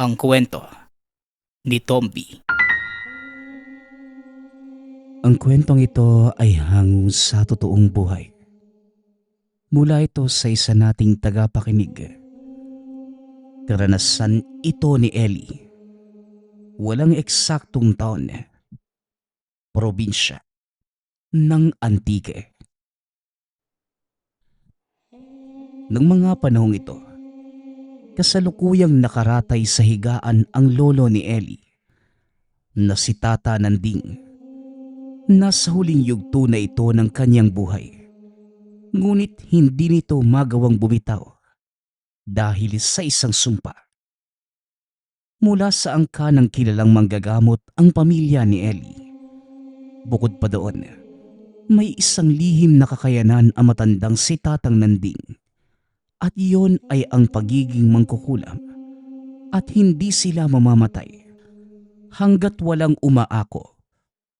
Ang kwento ni Tomby. Ang kwentong ito ay hango sa totoong buhay. Mula ito sa isa nating tagapakinig. Karanasan ito ni Ellie. Walang eksaktong taon. Probinsya ng Antique. Nang mga panahong ito, kasalukuyang nakaratay sa higaan ang lolo ni Ellie na si Tata Nanding. Nasa huling yugto na ito ng kanyang buhay. Ngunit hindi nito magawang bumitaw dahil sa isang sumpa. Mula sa angka ng kilalang manggagamot ang pamilya ni Ellie. Bukod pa doon, may isang lihim na kakayanan ang matandang si Tatang Nanding. At iyon ay ang pagiging mangkukulam. At hindi sila mamamatay hanggat walang umaako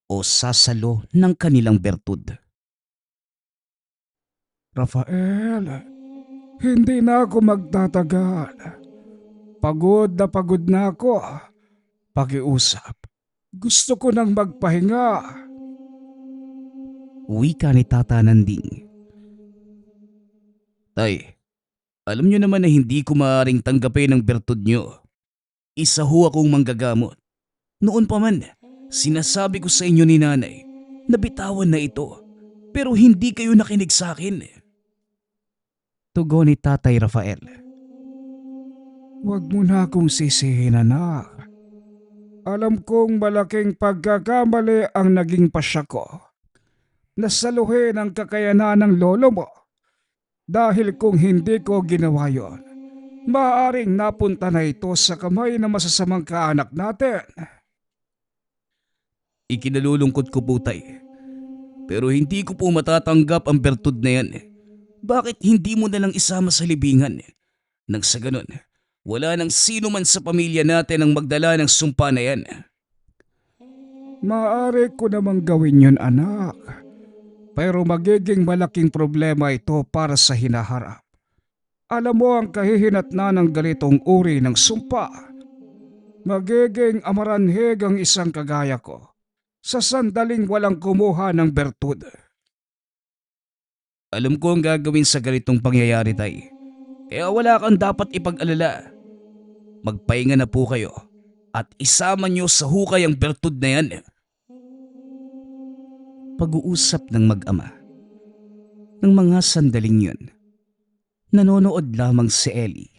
o sasalo ng kanilang bertud. Rafael, hindi na ako magtatagal. Pagod na ako. Pakiusap. Gusto ko nang magpahinga. Wika ni Tata Nanding. Tay, alam niyo naman na hindi ko maaaring tanggapin ang bertud niyo. Isa ho akong manggagamot. Noon pa man, sinasabi ko sa inyo ni nanay na bitawan na ito. Pero hindi kayo nakinig sa akin. Tugon ni Tatay Rafael. Huwag mo na akong sisihin, anak. Alam kong malaking pagkakamali ang naging pasya ko. Nasaluhin ang kakayanan ng lolo mo. Dahil kung hindi ko ginawa yon, maaaring napunta na ito sa kamay ng masasamang kaanak natin. Ikinalulungkot ko po, tay. Pero hindi ko po matatanggap ang bertud na yan. Bakit hindi mo na lang isama sa libingan? Nang sa ganun, wala nang sino man sa pamilya natin ang magdala ng sumpa na yan. Maaari ko namang gawin yun, anak. Pero magiging malaking problema ito para sa hinaharap. Alam mo ang kahihinatnan ng ganitong uri ng sumpa. Magiging amaranhig ang isang kagaya ko sa sandaling walang kumuha ng bertud. Alam ko ang gagawin sa ganitong pangyayari, tay. Kaya wala kang dapat ipag-alala. Magpahinga na po kayo at isama niyo sa hukay ang bertud na yan. Pag-uusap ng mag-ama. Ng mga sandaling yun, nanonood lamang si Ellie.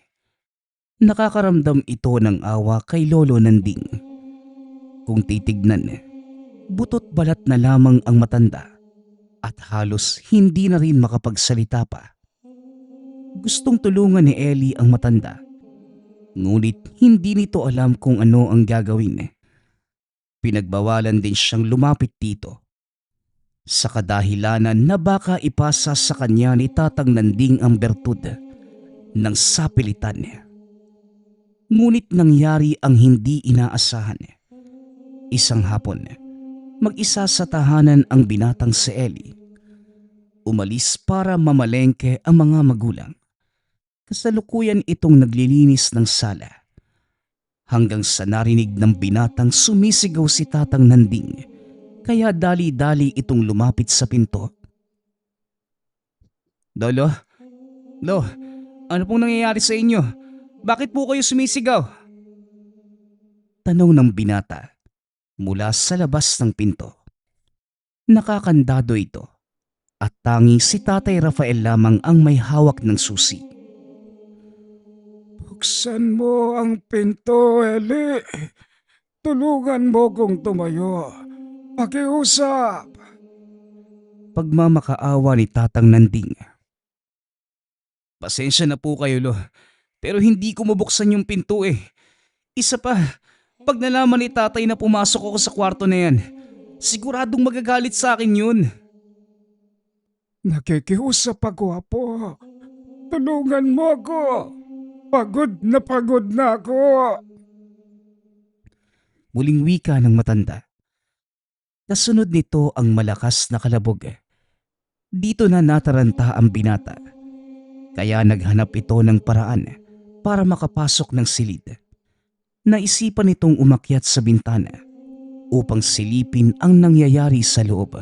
Nakakaramdam ito ng awa kay Lolo Nanding. Kung titignan, butot balat na lamang ang matanda at halos hindi na rin makapagsalita pa. Gustong tulungan ni Ellie ang matanda. Ngunit hindi nito alam kung ano ang gagawin. Pinagbawalan din siyang lumapit dito. Sa kadahilanan na baka ipasa sa kanya ni Tatang Nanding ang bertud ng sapilitan. Ngunit nangyari ang hindi inaasahan. Isang hapon, mag-isa sa tahanan ang binatang si Ellie. Umalis para mamalengke ang mga magulang. Kasalukuyan itong naglilinis ng sala. Hanggang sa narinig ng binatang sumisigaw si Tatang Nanding. Kaya dali-dali itong lumapit sa pinto. Lolo? Ano pong nangyayari sa inyo? Bakit po kayo sumisigaw? Tanong ng binata mula sa labas ng pinto. Nakakandado ito at tanging si Tatay Rafael lamang ang may hawak ng susi. Buksan mo ang pinto, Eli. Tulungan mo kong tumayo. Pakiusap. Pagmamakaawa ni Tatang Nanding. Pasensya na po kayo, lo. Pero hindi ko mabuksan yung pinto eh. Isa pa, pag nalaman ni tatay na pumasok ako sa kwarto na yan, siguradong magagalit sa akin yun. Nakikiusap ako, Apo. Tulungan mo ako. Pagod na ako. Muling wika ng matanda. Kasunod nito ang malakas na kalabog. Dito na nataranta ang binata. Kaya naghanap ito ng paraan para makapasok ng silid. Naisipan nitong umakyat sa bintana upang silipin ang nangyayari sa loob.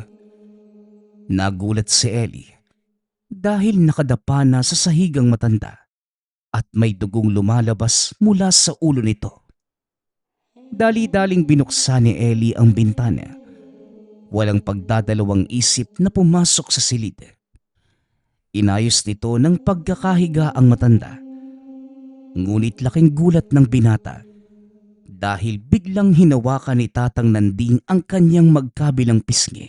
Nagulat si Ellie dahil nakadapa na sa sahigang matanda at may dugong lumalabas mula sa ulo nito. Dali-daling binuksan ni Ellie ang bintana. Walang pagdadalawang isip na pumasok sa silid. Inayos nito ng pagkakahiga ang matanda. Ngunit laking gulat ng binata dahil biglang hinawakan ni Tatang Nanding ang kanyang magkabilang pisngi.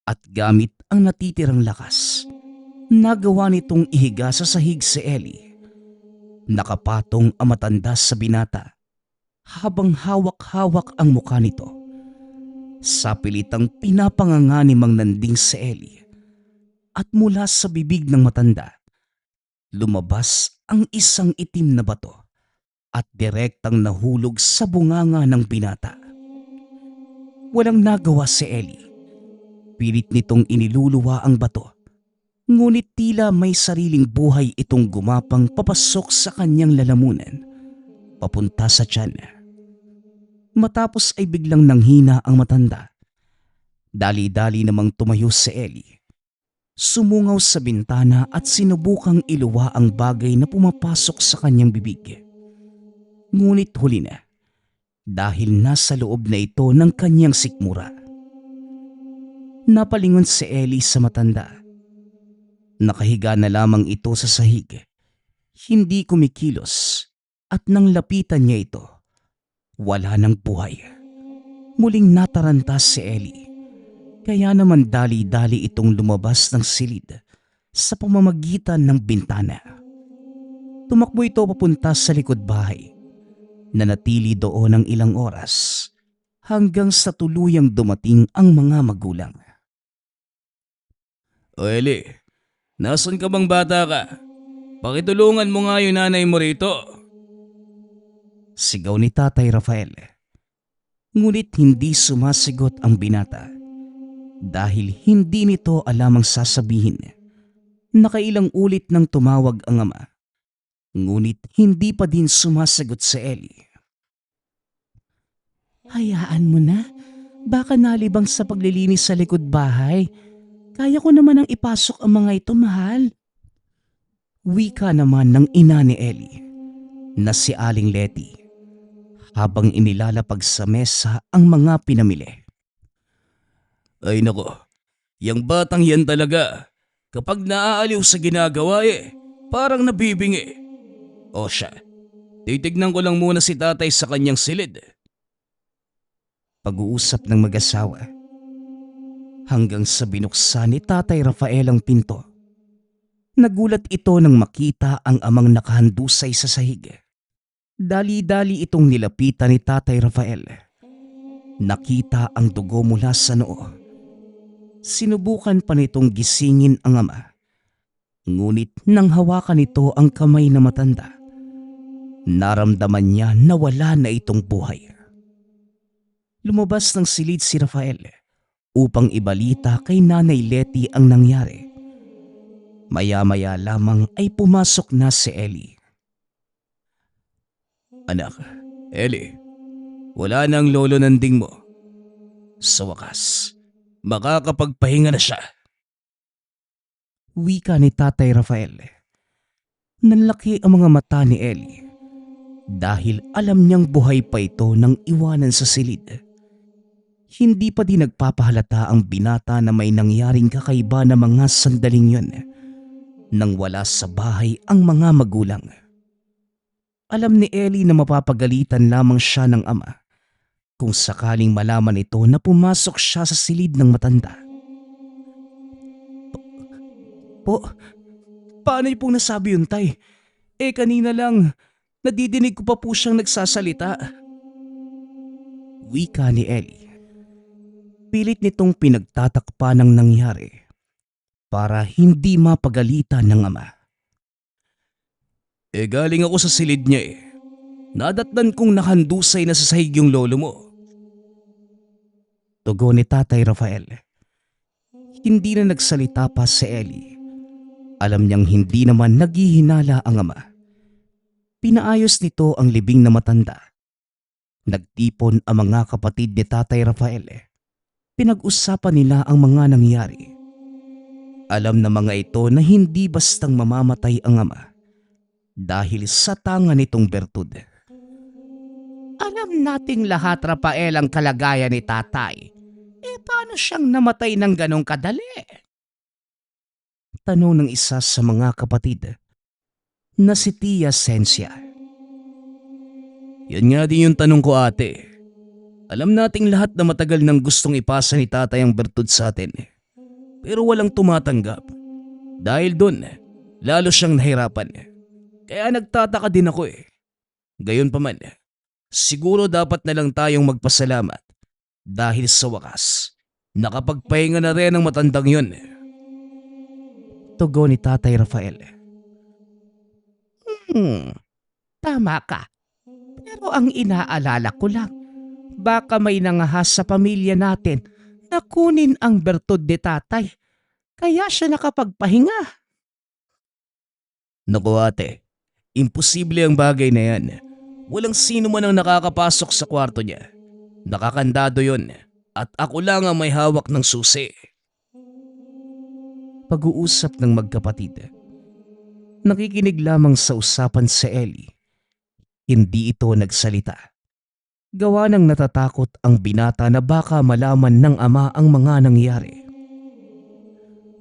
At gamit ang natitirang lakas, nagawa nitong ihiga sa sahig si Ellie. Nakapatong ang matanda sa binata habang hawak-hawak ang mukha nito. Sa pilitang pinapanganga ni Mang Nanding si Ellie at mula sa bibig ng matanda, lumabas ang isang itim na bato at direktang nahulog sa bunganga ng binata. Walang nagawa si Ellie. Pilit nitong iniluluwa ang bato. Ngunit tila may sariling buhay itong gumapang papasok sa kanyang lalamunan, papunta sa tiyan. Matapos ay biglang nanghina ang matanda. Dali-dali namang tumayo si Ellie. Sumungaw sa bintana at sinubukang iluwa ang bagay na pumapasok sa kanyang bibig. Ngunit huli na dahil nasa loob na ito ng kanyang sikmura. Napalingon si Ellie sa matanda. Nakahiga na lamang ito sa sahig. Hindi kumikilos at nang lapitan niya ito, wala nang buhay. Muling natarantas si Ellie. Kaya naman dali-dali itong lumabas ng silid sa pamamagitan ng bintana. Tumakbo ito papunta sa likod bahay. Nanatili doon ng ilang oras hanggang sa tuluyang dumating ang mga magulang. O Ellie, nasan ka bang bata ka? Pakitulungan mo nga yung nanay mo rito. Sigaw ni Tatay Rafael. Ngunit hindi sumasagot ang binata dahil hindi nito alam ang sasabihin. Nakailang ulit nang tumawag ang ama. Ngunit hindi pa din sumasagot si Ellie. Hayaan mo na. Baka nalibang sa paglilinis sa likod bahay. Kaya ko naman ang ipasok ang mga ito, mahal. Wika naman ng ina ni Ellie na si Aling Letty habang inilalapag sa mesa ang mga pinamili. Ay nako, yung batang yan talaga. Kapag naaaliw sa ginagawa parang nabibingi. O siya, titignan ko lang muna si tatay sa kanyang silid. Pag-uusap ng mag-asawa hanggang sa binuksan ni Tatay Rafael ang pinto. Nagulat ito nang makita ang amang nakahandusay sa sahig. Dali-dali itong nilapitan ni Tatay Rafael. Nakita ang dugo mula sa noo. Sinubukan pa nitong gisingin ang ama. Ngunit nang hawakan nito ang kamay na matanda, naramdaman niya na wala na itong buhay. Lumabas ng silid si Rafael upang ibalita kay Nanay Letty ang nangyari. Maya-maya lamang ay pumasok na si Ellie. Anak, Ellie, wala na ang lolo Nanding mo. Sa wakas, makakapagpahinga na siya. Wika ni Tatay Rafael. Nanlaki ang mga mata ni Ellie dahil alam niyang buhay pa ito nang iwanan sa silid. Hindi pa din nagpapahalata ang binata na may nangyaring kakaiba na mga sandaling yun nang wala sa bahay ang mga magulang. Alam ni Ellie na mapapagalitan lamang siya ng ama kung sakaling malaman ito na pumasok siya sa silid ng matanda. Paano niyo pong nasabi yun, Tay? Kanina lang, nadidinig ko pa po siyang nagsasalita. Wika ni Ellie. Pilit nitong pinagtatakpa ng nangyari para hindi mapagalitan ng ama. Galing ako sa silid niya Nadatnan kong nakahandusay na sa sahig yung lolo mo. Tugon ni Tatay Rafael. Hindi na nagsalita pa si Ellie. Alam niyang hindi naman naghihinala ang ama. Pinaayos nito ang libing na matanda Nagtipon ang mga kapatid ni Tatay Rafael. Pinag-usapan nila ang mga nangyari. Alam na mga ito na hindi bastang mamamatay ang ama dahil sa tanga nitong bertud. Alam nating lahat, Rafael, ang kalagayan ni tatay. Paano siyang namatay ng ganong kadali? Tanong ng isa sa mga kapatid na si Tia Sencia. Yan nga din yung tanong ko, ate. Alam nating lahat na matagal nang gustong ipasa ni tatay ang bertud sa atin. Pero walang tumatanggap. Dahil doon, lalo siyang nahirapan. Kaya nagtataka din ako eh. Gayon pa man, siguro dapat na lang tayong magpasalamat. Dahil sa wakas, nakapagpahinga na rin ang matandang yun. Tugon ni Tatay Rafael. Tama ka. Pero ang inaalala ko lang, baka may nangahas sa pamilya natin na kunin ang bertud ni tatay. Kaya siya nakapagpahinga. Naku ate, imposible ang bagay na yan. Walang sino man ang nakakapasok sa kwarto niya. Nakakandado yon at ako lang ang may hawak ng susi. Pag-uusap ng magkapatid. Nakikinig lamang sa usapan si Ellie. Hindi ito nagsalita. Gawa ng natatakot ang binata na baka malaman ng ama ang mga nangyari.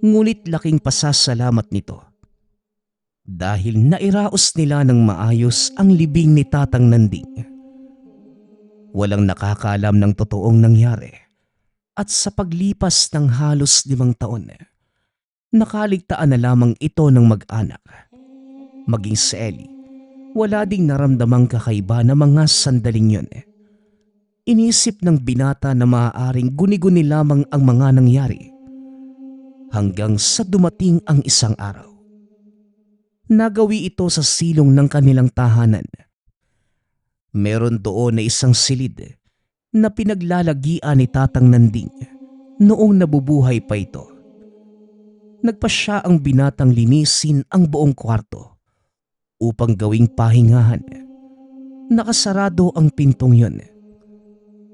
Ngunit laking pasasalamat nito. Dahil nairaos nila ng maayos ang libing ni Tatang Nanding. Walang nakakaalam ng totoong nangyari. At sa paglipas ng halos 5 taon, nakaligtaan na lamang ito ng mag-anak. Maging si Ellie, wala ding naramdamang kakaiba na mga sandaling yun. Inisip ng binata na maaaring guni-guni lamang ang mga nangyari. Hanggang sa dumating ang isang araw. Nagawi ito sa silong ng kanilang tahanan. Meron doon na isang silid na pinaglalagian ni Tatang Nanding noong nabubuhay pa ito. Nagpasya ang binatang linisin ang buong kwarto upang gawing pahingahan. Nakasarado ang pintong yun.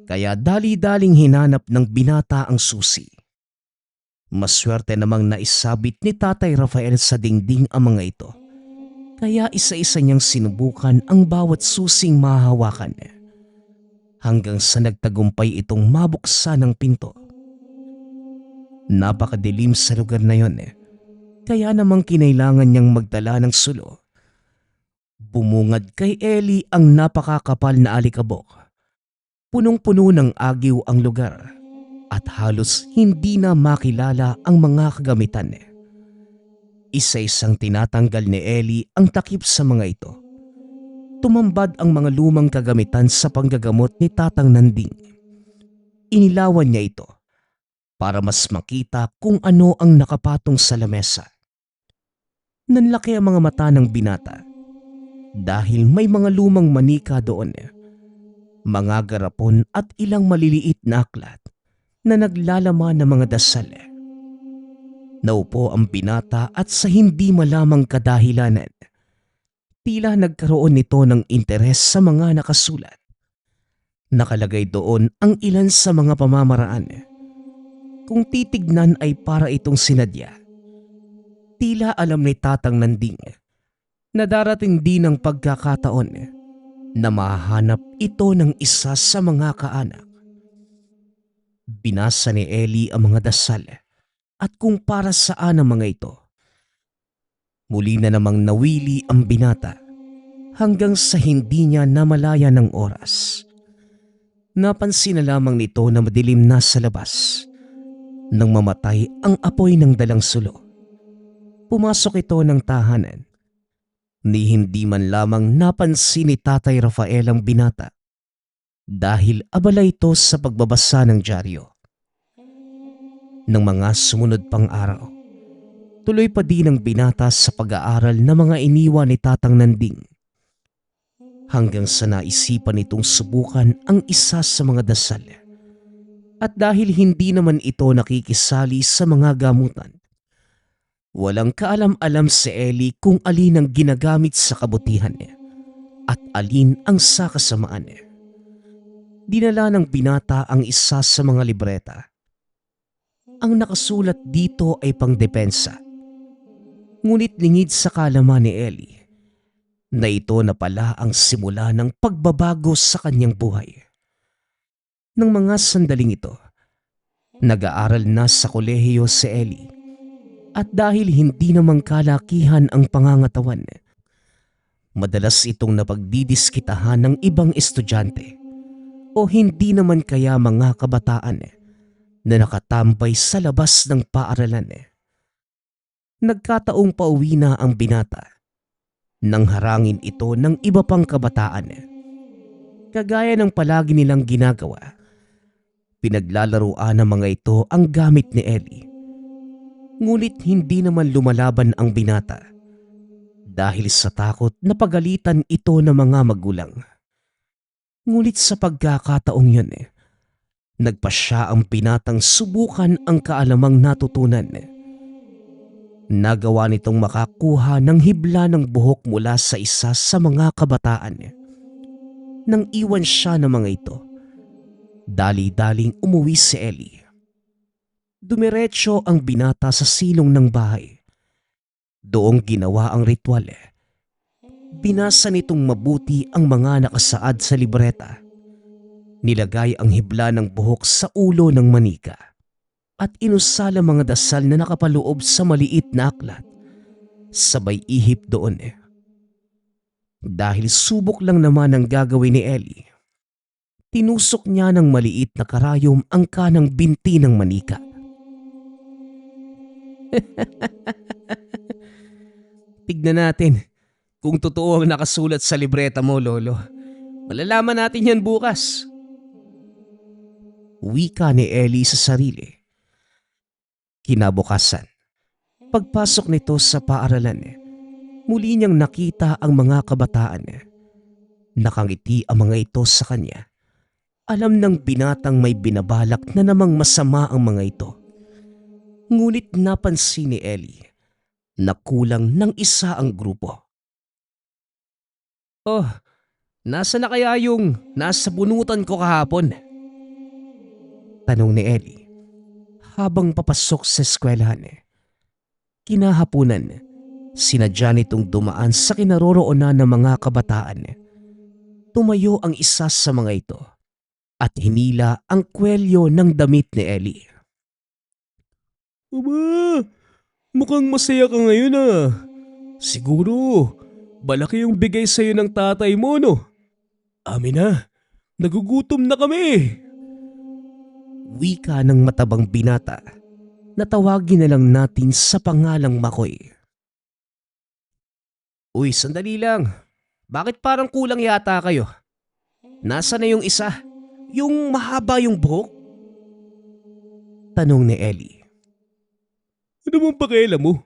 Kaya dali-daling hinanap ng binata ang susi. Maswerte namang naisabit ni Tatay Rafael sa dingding ang mga ito. Kaya isa-isa niyang sinubukan ang bawat susing mahahawakan. Hanggang sa nagtagumpay itong mabuksan ang pinto. Napakadilim sa lugar na yon. Kaya namang kinailangan niyang magdala ng sulo. Bumungad kay Ellie ang napakakapal na alikabok. Punong-puno ng agiw ang lugar at halos hindi na makilala ang mga kagamitan. Isa-isang tinatanggal ni Ellie ang takip sa mga ito. Tumambad ang mga lumang kagamitan sa panggagamot ni Tatang Nanding. Inilawan niya ito para mas makita kung ano ang nakapatong sa lamesa. Nanlaki ang mga mata ng binata dahil may mga lumang manika doon. Mga garapon at ilang maliliit na aklat na naglalaman ng mga dasal. Naupo ang binata at sa hindi malamang kadahilanan, tila nagkaroon nito ng interes sa mga nakasulat. Nakalagay doon ang ilan sa mga pamamaraan. Kung titignan ay para itong sinadya. Tila alam ni Tatang Nanding na darating din ang pagkakataon na mahanap ito ng isa sa mga kaanak. Binasa ni Ellie ang mga dasal at kung para saan ang mga ito. Muli na namang nawili ang binata hanggang sa hindi niya namalaya ng oras. Napansin na lamang nito na madilim na sa labas nang mamatay ang apoy ng dalang sulo. Pumasok ito ng tahanan. Ni hindi man lamang napansin ni Tatay Rafael ang binata dahil abala ito sa pagbabasa ng dyaryo. Ng mga sumunod pang araw, tuloy pa din ang binata sa pag-aaral na mga iniwan ni Tatang Nanding. Hanggang sa naisipan itong subukan ang isa sa mga dasal. At dahil hindi naman ito nakikisali sa mga gamutan, walang kaalam-alam si Ellie kung alin ang ginagamit sa kabutihan at alin ang sa kasamaan. Dinala ng binata ang isa sa mga libreta. Ang nakasulat dito ay pangdepensa. Ngunit lingid sa kaalaman ni Ellie na ito na pala ang simula ng pagbabago sa kanyang buhay. Nang mga sandaling ito, nag-aaral na sa kolehiyo si Ellie at dahil hindi namang kalakihan ang pangangatawan, madalas itong napagdidiskitahan ng ibang estudyante o hindi naman kaya mga kabataan na nakatambay sa labas ng paaralan. Nagkataong pauwi na ang binata nang harangin ito ng iba pang kabataan. Kagaya ng palagi nilang ginagawa, pinaglalaruan ng mga ito ang gamit ni Ellie. Ngunit hindi naman lumalaban ang binata dahil sa takot na pagalitan ito ng mga magulang. Ngunit sa pagkakataong yun, nagpasya ang binatang subukan ang kaalamang natutunan. Nagawa nitong makakuha ng hibla ng buhok mula sa isa sa mga kabataan. Nang iwan siya ng mga ito, dali-daling umuwi si Ellie. Dumiretso ang binata sa silong ng bahay. Doong ginawa ang ritual. Binasa nitong mabuti ang mga nakasaad sa libreta. Nilagay ang hibla ng buhok sa ulo ng manika at inusala mga dasal na nakapaloob sa maliit na aklat. Sabay ihip doon. Dahil subok lang naman ang gagawin ni Ellie, tinusok niya ng maliit na karayom ang kanang binti ng manika. Tignan natin kung totoo ang nakasulat sa libreta mo, Lolo. Malalaman natin yan bukas. Wika ni Ellie sa sarili. Kinabukasan, pagpasok nito sa paaralan, muli niyang nakita ang mga kabataan. Nakangiti ang mga ito sa kanya. Alam ng binatang may binabalak na namang masama ang mga ito. Ngunit napansin ni Ellie na kulang ng isa ang grupo. Oh, nasa na kaya yung nasa bunutan ko kahapon? Tanong ni Ellie habang papasok sa eskwelahan. Kinahapunan, sinadya nitong dumaan sa kinaroroonan ng mga kabataan. Tumayo ang isa sa mga ito at hinila ang kwelyo ng damit ni Ellie. Aba, mukhang masaya ka ngayon ah. Siguro, malaki yung bigay sa'yo ng tatay mo, no? Amin na, nagugutom na kami. Wika ng matabang binata na tawagin na lang natin sa pangalang Makoy. Uy, sandali lang. Bakit parang kulang yata kayo? Nasaan na yung isa? Yung mahaba yung buhok? Tanong ni Ellie. Ano mong pakialam mo?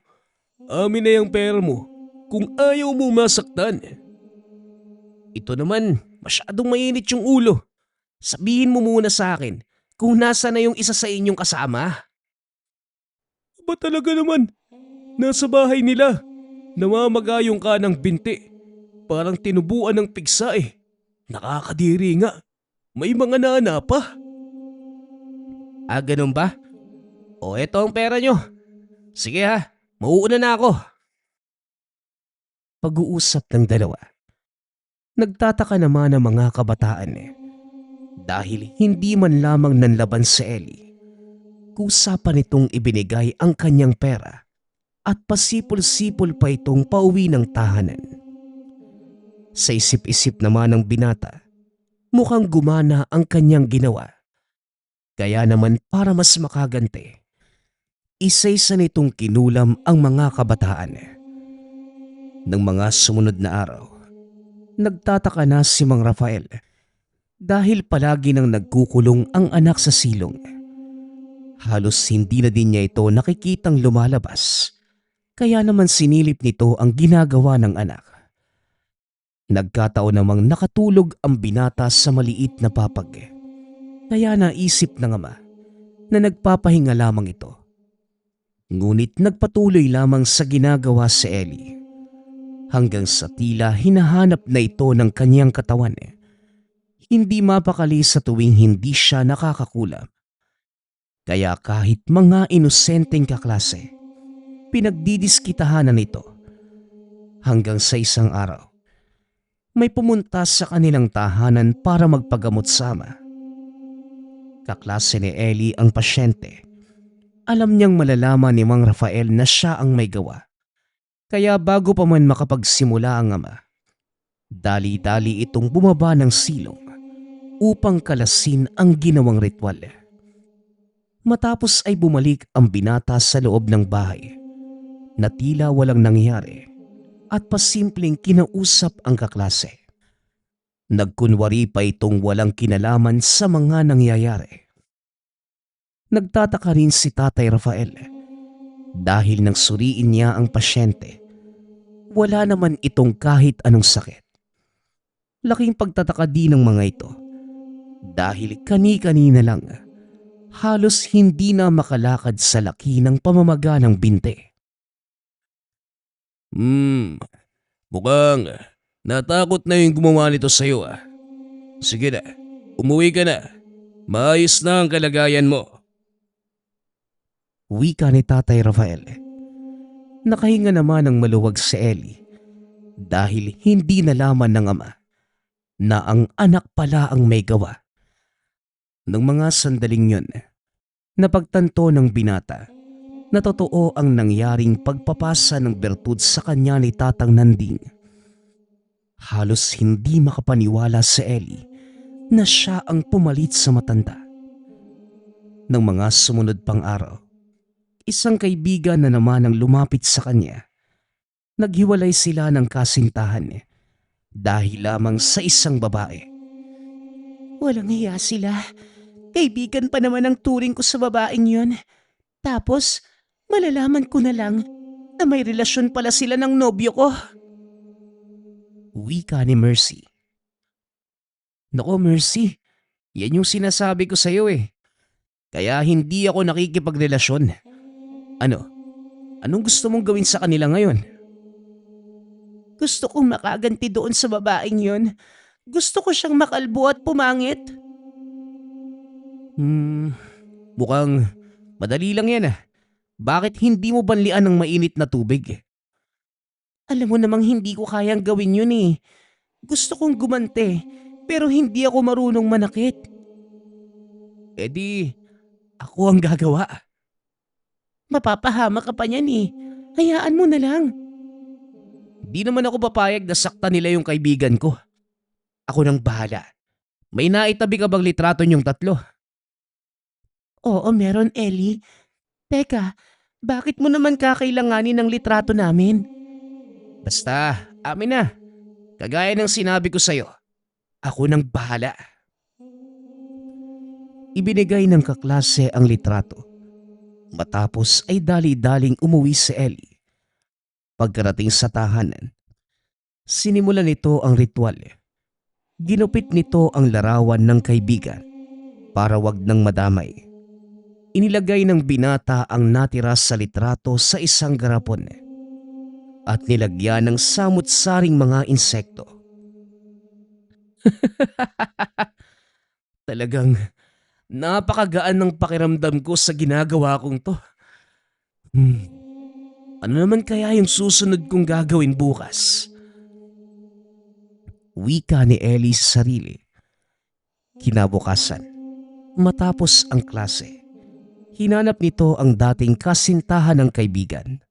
Amin na yung pera mo kung ayaw mo masaktan. Ito naman, masyadong mainit yung ulo. Sabihin mo muna sa akin kung nasa na yung isa sa inyong kasama. Ba talaga naman? Nasa bahay nila. Namamaga yung kanang binti. Parang tinubuan ng pigsa eh. Nakakadiri nga. May mga nana pa. Ah, ganun ba? O eto ang pera nyo. Sige ha, mauuna na ako. Pag-uusap ng dalawa. Nagtataka naman ang mga kabataan dahil hindi man lamang nanlaban si Ellie. Kusa pa nitong ibinigay ang kanyang pera at pasipol-sipol pa itong pauwi ng tahanan. Sa isip-isip naman ng binata, mukhang gumana ang kanyang ginawa. Kaya naman para mas makagante, isa-isa nitong kinulam ang mga kabataan. Ng mga sumunod na araw, nagtataka na si Mang Rafael dahil palagi nang nagkukulong ang anak sa silong. Halos hindi na din niya ito nakikitang lumalabas, kaya naman sinilip nito ang ginagawa ng anak. Nagkataon namang nakatulog ang binata sa maliit na papag. Kaya naisip ng ama na nagpapahinga lamang ito. Ngunit nagpatuloy lamang sa ginagawa si Ellie hanggang sa tila hinahanap na ito ng kanyang katawan. Hindi mapakali sa tuwing hindi siya nakakakulam. Kaya kahit mga inosenteng kaklase, pinagdidiskitahanan nito hanggang sa isang araw. May pumunta sa kanilang tahanan para magpagamot sa ama. Kaklase ni Ellie ang pasyente. Alam niyang malalaman ni Mang Rafael na siya ang may gawa. Kaya bago pa man makapagsimula ang ama, dali-dali itong bumaba ng silong upang kalasin ang ginawang ritual. Matapos ay bumalik ang binata sa loob ng bahay na tila walang nangyari at pasimpleng kinausap ang kaklase. Nagkunwari pa itong walang kinalaman sa mga nangyayari. Nagtataka rin si Tatay Rafael dahil nang suriin niya ang pasyente, wala naman itong kahit anong sakit. Laking pagtataka din ng mga ito dahil kani-kanina lang halos hindi na makalakad sa laki ng pamamaga ng binte. Mukhang natakot na yung gumawa nito sa'yo ah. Sige na, umuwi ka na. Maayos na ang kalagayan mo. Wika ni Tatay Rafael. Nakahinga naman ng maluwag si Ellie dahil hindi nalaman ng ama na ang anak pala ang may gawa. Nang mga sandaling yun, napagtanto ng binata na totoo ang nangyaring pagpapasa ng bertud sa kanya ni Tatang Nanding. Halos hindi makapaniwala si Ellie na siya ang pumalit sa matanda. Nang mga sumunod pang araw, isang kaibigan na naman ang lumapit sa kanya. Naghiwalay sila ng kasintahan dahil lamang sa isang babae. Walang hiya sila. Kaibigan pa naman ang turing ko sa babaeng yun. Tapos, malalaman ko na lang na may relasyon pala sila ng nobyo ko. Wika ni Mercy. Nako Mercy, yan yung sinasabi ko sa'yo eh. Kaya hindi ako nakikipagrelasyon. Anong gusto mong gawin sa kanila ngayon? Gusto kong makaganti doon sa babaeng yun. Gusto ko siyang makalbo at pumangit. Mukhang madali lang yan ah. Bakit hindi mo banlian ng mainit na tubig? Alam mo namang hindi ko kayang gawin yun eh. Gusto kong gumante, pero hindi ako marunong manakit. E di, ako ang gagawa. Mapapahama ka pa niyan eh. Hayaan mo na lang. Di naman ako papayag na saktan nila yung kaibigan ko. Ako nang bahala. May naitabi ka bang litrato niyong tatlo? Oo, meron Ellie. Teka, bakit mo naman kakailanganin ng litrato namin? Basta, amin na. Kagaya ng sinabi ko sa'yo, ako nang bahala. Ibinigay ng kaklase ang litrato. Matapos ay dali-daling umuwi si Ellie. Pagkarating sa tahanan, sinimulan nito ang ritual. Ginupit nito ang larawan ng kaibigan para wag nang madamay. Inilagay ng binata ang natira sa litrato sa isang garapon at nilagyan ng samut-saring mga insekto. Talagang napakagaan ng pakiramdam ko sa ginagawa kong to. Ano naman kaya yung susunod kong gagawin bukas? Wika ni Ellie sa sarili. Kinabukasan, matapos ang klase, hinanap nito ang dating kasintahan ng kaibigan.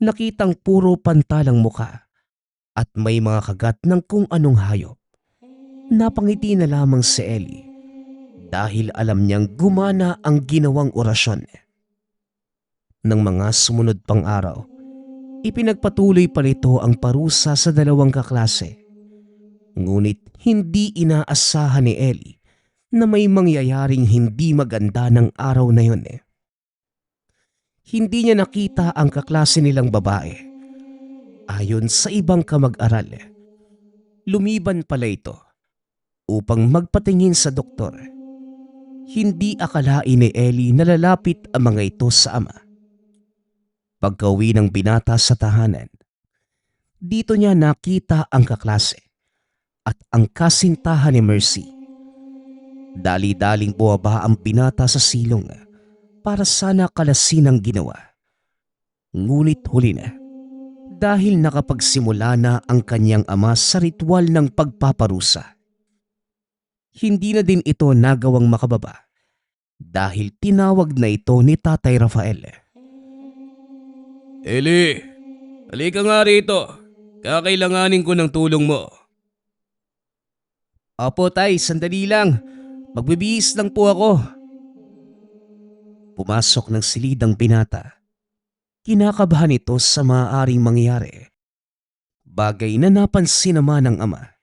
Nakitang puro pantalang muka at may mga kagat ng kung anong hayop. Napangiti na lamang si Ellie dahil alam niyang gumana ang ginawang orasyon. Nang mga sumunod pang araw, ipinagpatuloy pa nito ang parusa sa dalawang kaklase. Ngunit hindi inaasahan ni Ellie na may mangyayaring hindi maganda ng araw na yun. Hindi niya nakita ang kaklase nilang babae. Ayon sa ibang kamag-aral, lumiban pala ito upang magpatingin sa doktor. Hindi akalain ni Ellie na lalapit ang mga ito sa ama. Pagka-uwi ng binata sa tahanan, dito niya nakita ang kaklase at ang kasintahan ni Mercy. Dali-daling buwaba ang binata sa silong para sana kalasin ang ginawa. Ngunit huli na, dahil nakapagsimula na ang kanyang ama sa ritual ng pagpaparusa. Hindi na din ito nagawang makababa dahil tinawag na ito ni Tatay Rafael. Eli, halika nga rito. Kakailanganin ko ng tulong mo. Opo tay, sandali lang. Magbibihis lang po ako. Pumasok ng silid ang binata. Kinakabahan ito sa maaaring mangyari. Bagay na napansin naman ng ama.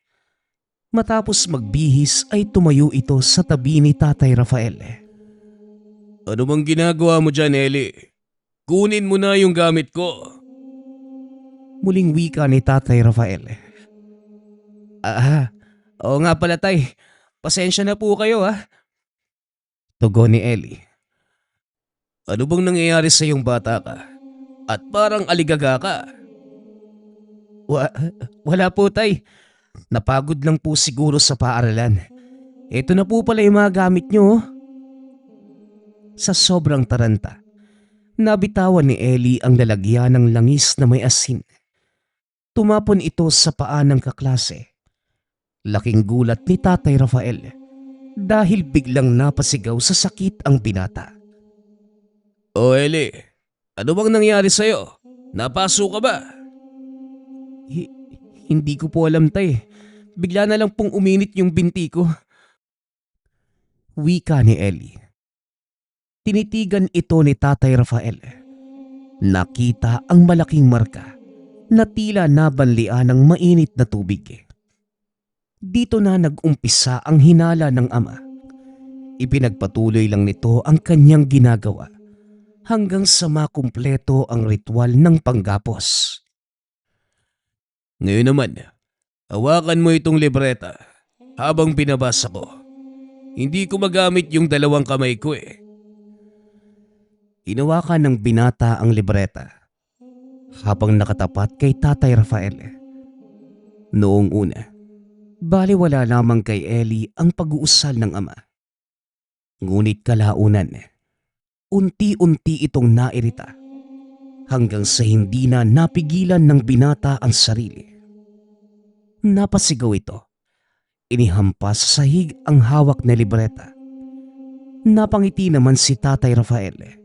Matapos magbihis ay tumayo ito sa tabi ni Tatay Rafael. Ano bang ginagawa mo dyan, Eli? Kunin mo na yung gamit ko. Muling wika ni Tatay Rafael. Oo nga pala tay. Pasensya na po kayo Tugon ni Eli. Ano bang nangyayari sa iyong bata ka? At parang aligaga ka. Wala po tay. Napagod lang po siguro sa paaralan. Ito na po pala yung mga gamit nyo. Sa sobrang taranta, nabitawan ni Eli ang lalagyan ng langis na may asin. Tumapon ito sa paa ng kaklase. Laking gulat ni Tatay Rafael dahil biglang napasigaw sa sakit ang binata. O Eli, ano bang nangyari sa'yo? Napaso ka ba? Hindi ko po alam tay. Bigla na lang pong uminit yung binti ko. Wika ni Eli. Tinitigan ito ni Tatay Rafael. Nakita ang malaking marka na tila nabanlian ng mainit na tubig. Dito na nag-umpisa ang hinala ng ama. Ipinagpatuloy lang nito ang kanyang ginagawa hanggang sa makumpleto ang ritual ng panggapos. Ngayon naman, hawakan mo itong libreta habang pinabasa ko. Hindi ko magamit yung dalawang kamay ko Hinawakan ng binata ang libreta habang nakatapat kay Tatay Rafael. Noong una, baliwala lamang kay Eli ang pag-uusal ng ama. Ngunit kalaunan, unti-unti itong nairita hanggang sa hindi na napigilan ng binata ang sarili. Napasigaw ito. Inihampas sa sahig ang hawak na libreta. Napangiti naman si Tatay Rafael.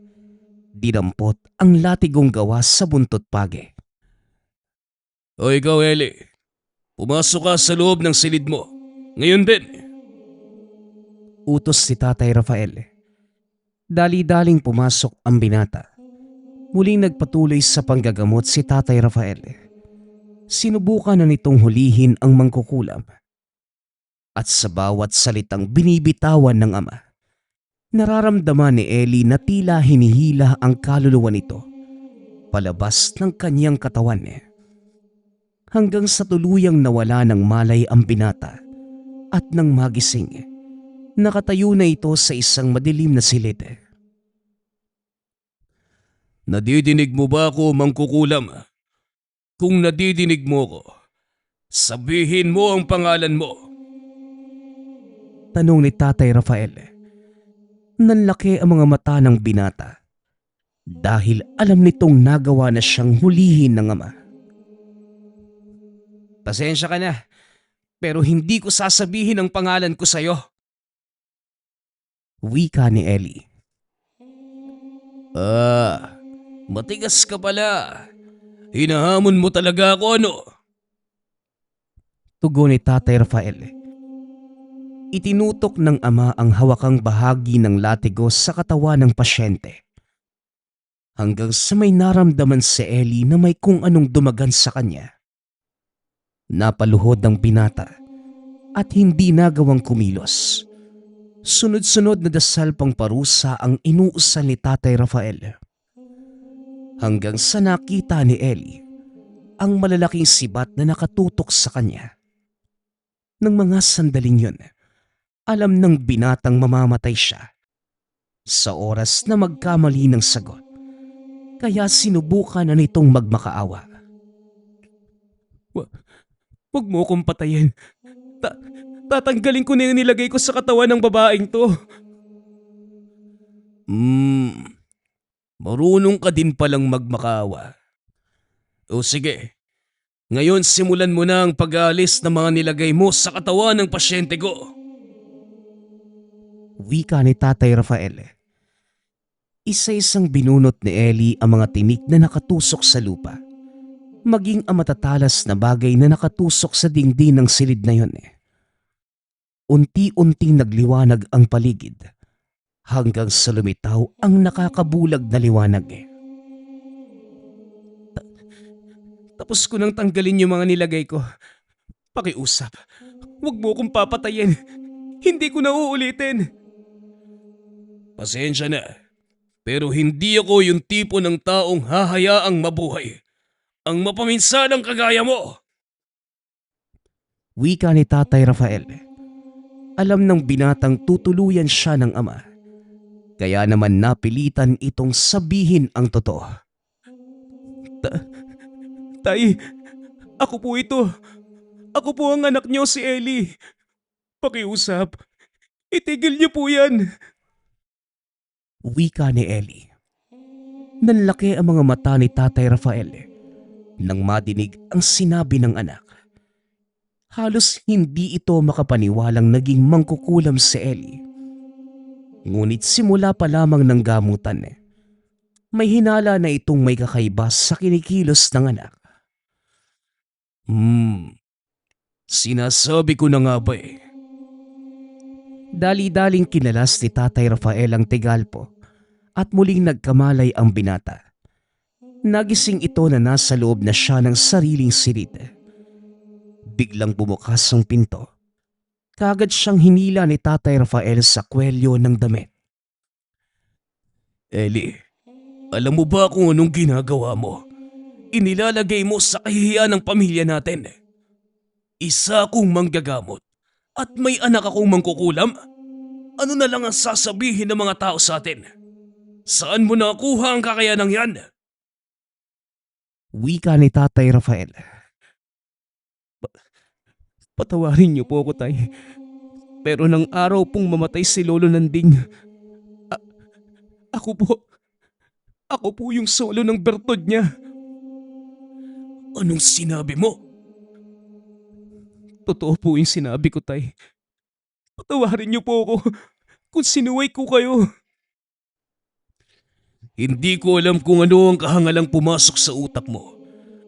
Dinampot ang latigong gawa sa buntot page. O ikaw, Eli, pumasok ka sa loob ng silid mo. Ngayon din. Utos si Tatay Rafael. Dali-daling pumasok ang binata. Muling nagpatuloy sa panggagamot si Tatay Rafael. Sinubukan na nitong hulihin ang mangkukulam. At sa bawat salitang binibitawan ng ama, nararamdaman ni Eli na tila hinihila ang kaluluwa nito palabas ng kanyang katawan. Hanggang sa tuluyang nawala ng malay ang binata at nang magising, nakatayo na ito sa isang madilim na silid. Nadidinig mo ba ako, mangkukulam? Kung nadidinig mo ko, sabihin mo ang pangalan mo. Tanong ni Tatay Rafael. Nanlaki ang mga mata ng binata dahil alam nitong nagawa na siyang hulihin ng ama. Pasensya ka na, pero hindi ko sasabihin ang pangalan ko sa'yo. Wika ni Eli. Matigas ka pala. Hinahamon mo talaga ako, ano? Tugon ni Tatay Rafael. Itinutok ng ama ang hawakang bahagi ng latigos sa katawan ng pasyente. Hanggang sa may naramdaman si Eli na may kung anong dumagan sa kanya. Napaluhod ang binata at hindi nagawang kumilos. Sunod-sunod na dasal pang parusa ang inuusal ni Tatay Rafael. Hanggang sa nakita ni Eli ang malalaking sibat na nakatutok sa kanya. Nang mga sandaling yun, alam ng binatang mamamatay siya. Sa oras na magkamali ng sagot, kaya sinubukan na nitong magmakaawa. Huwag mo akong patayin. Tatanggalin ko na yung nilagay ko sa katawan ng babaeng to. Marunong ka din palang magmakawa. O sige, ngayon simulan mo na ang pag-aalis ng mga nilagay mo sa katawan ng pasyente ko. Wika ni Tatay Rafael. Isa-isang binunot ni Ellie ang mga tinik na nakatusok sa lupa. Maging ang matatalas na bagay na nakatusok sa dingding ng silid na yun. Unti-unting nagliwanag ang paligid hanggang sa lumitaw ang nakakabulag na liwanag. Tapos ko nang tanggalin yung mga nilagay ko. Pakiusap, huwag mo akong papatayin. Hindi ko na uulitin. Pasensya na, pero hindi ako yung tipo ng taong hahayaang mabuhay ang mapaminsanang kagaya mo. Wika ni Tatay Rafael. Alam ng binatang tutuluyan siya ng ama. Kaya naman napilitan itong sabihin ang totoo. Tay, ako po ito. Ako po ang anak niyo, si Ellie. Pakiusap, itigil niyo po yan. Wika ni Ellie. Nanlaki ang mga mata ni Tatay Rafael nang madinig ang sinabi ng anak. Halos hindi ito makapaniwalang naging mangkukulam si Ellie. Ngunit simula pa lamang ng gamutan, may hinala na itong may kakaiba sa kinikilos ng anak. Sinasabi ko na nga ba eh. Dali-daling kinalas ni Tatay Rafael ang tigalpo at muling nagkamalay ang binata. Nagising ito na nasa loob na siya ng sariling silid. Biglang bumukas ang pinto. Kagad siyang hinila ni Tatay Rafael sa kwelyo ng damit. Ellie, alam mo ba kung anong ginagawa mo? Inilalagay mo sa kahihiyan ng pamilya natin. Isa akong manggagamot at may anak akong mangkukulam. Ano na lang ang sasabihin ng mga tao sa atin? Saan mo nakuha ang kakayanang yan? Wika ni Tatay Rafael. Patawarin niyo po ako, Tay. Pero nang araw pong mamatay si Lolo Nanding, ako po yung solo ng bertod niya. Anong sinabi mo? Totoo po yung sinabi ko, Tay. Patawarin niyo po ako kung sinuway ko kayo. Hindi ko alam kung ano ang kahangalang pumasok sa utak mo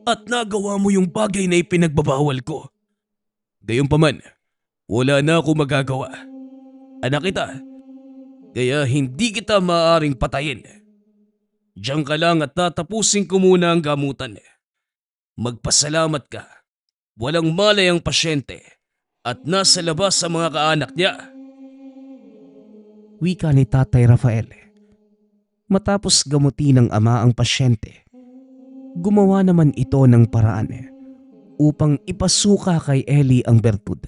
at nagawa mo yung bagay na ipinagbabawal ko. Gayunpaman, wala na ako magagawa. Anak kita, kaya hindi kita maaaring patayin. Diyan ka lang at tatapusin ko muna ang gamutan. Magpasalamat ka. Walang malay ang pasyente at nasa labas ang mga kaanak niya. Wika ni Tatay Rafael. Matapos gamutin ng ama ang pasyente, gumawa naman ito ng paraan upang ipasuka kay Ellie ang bertud.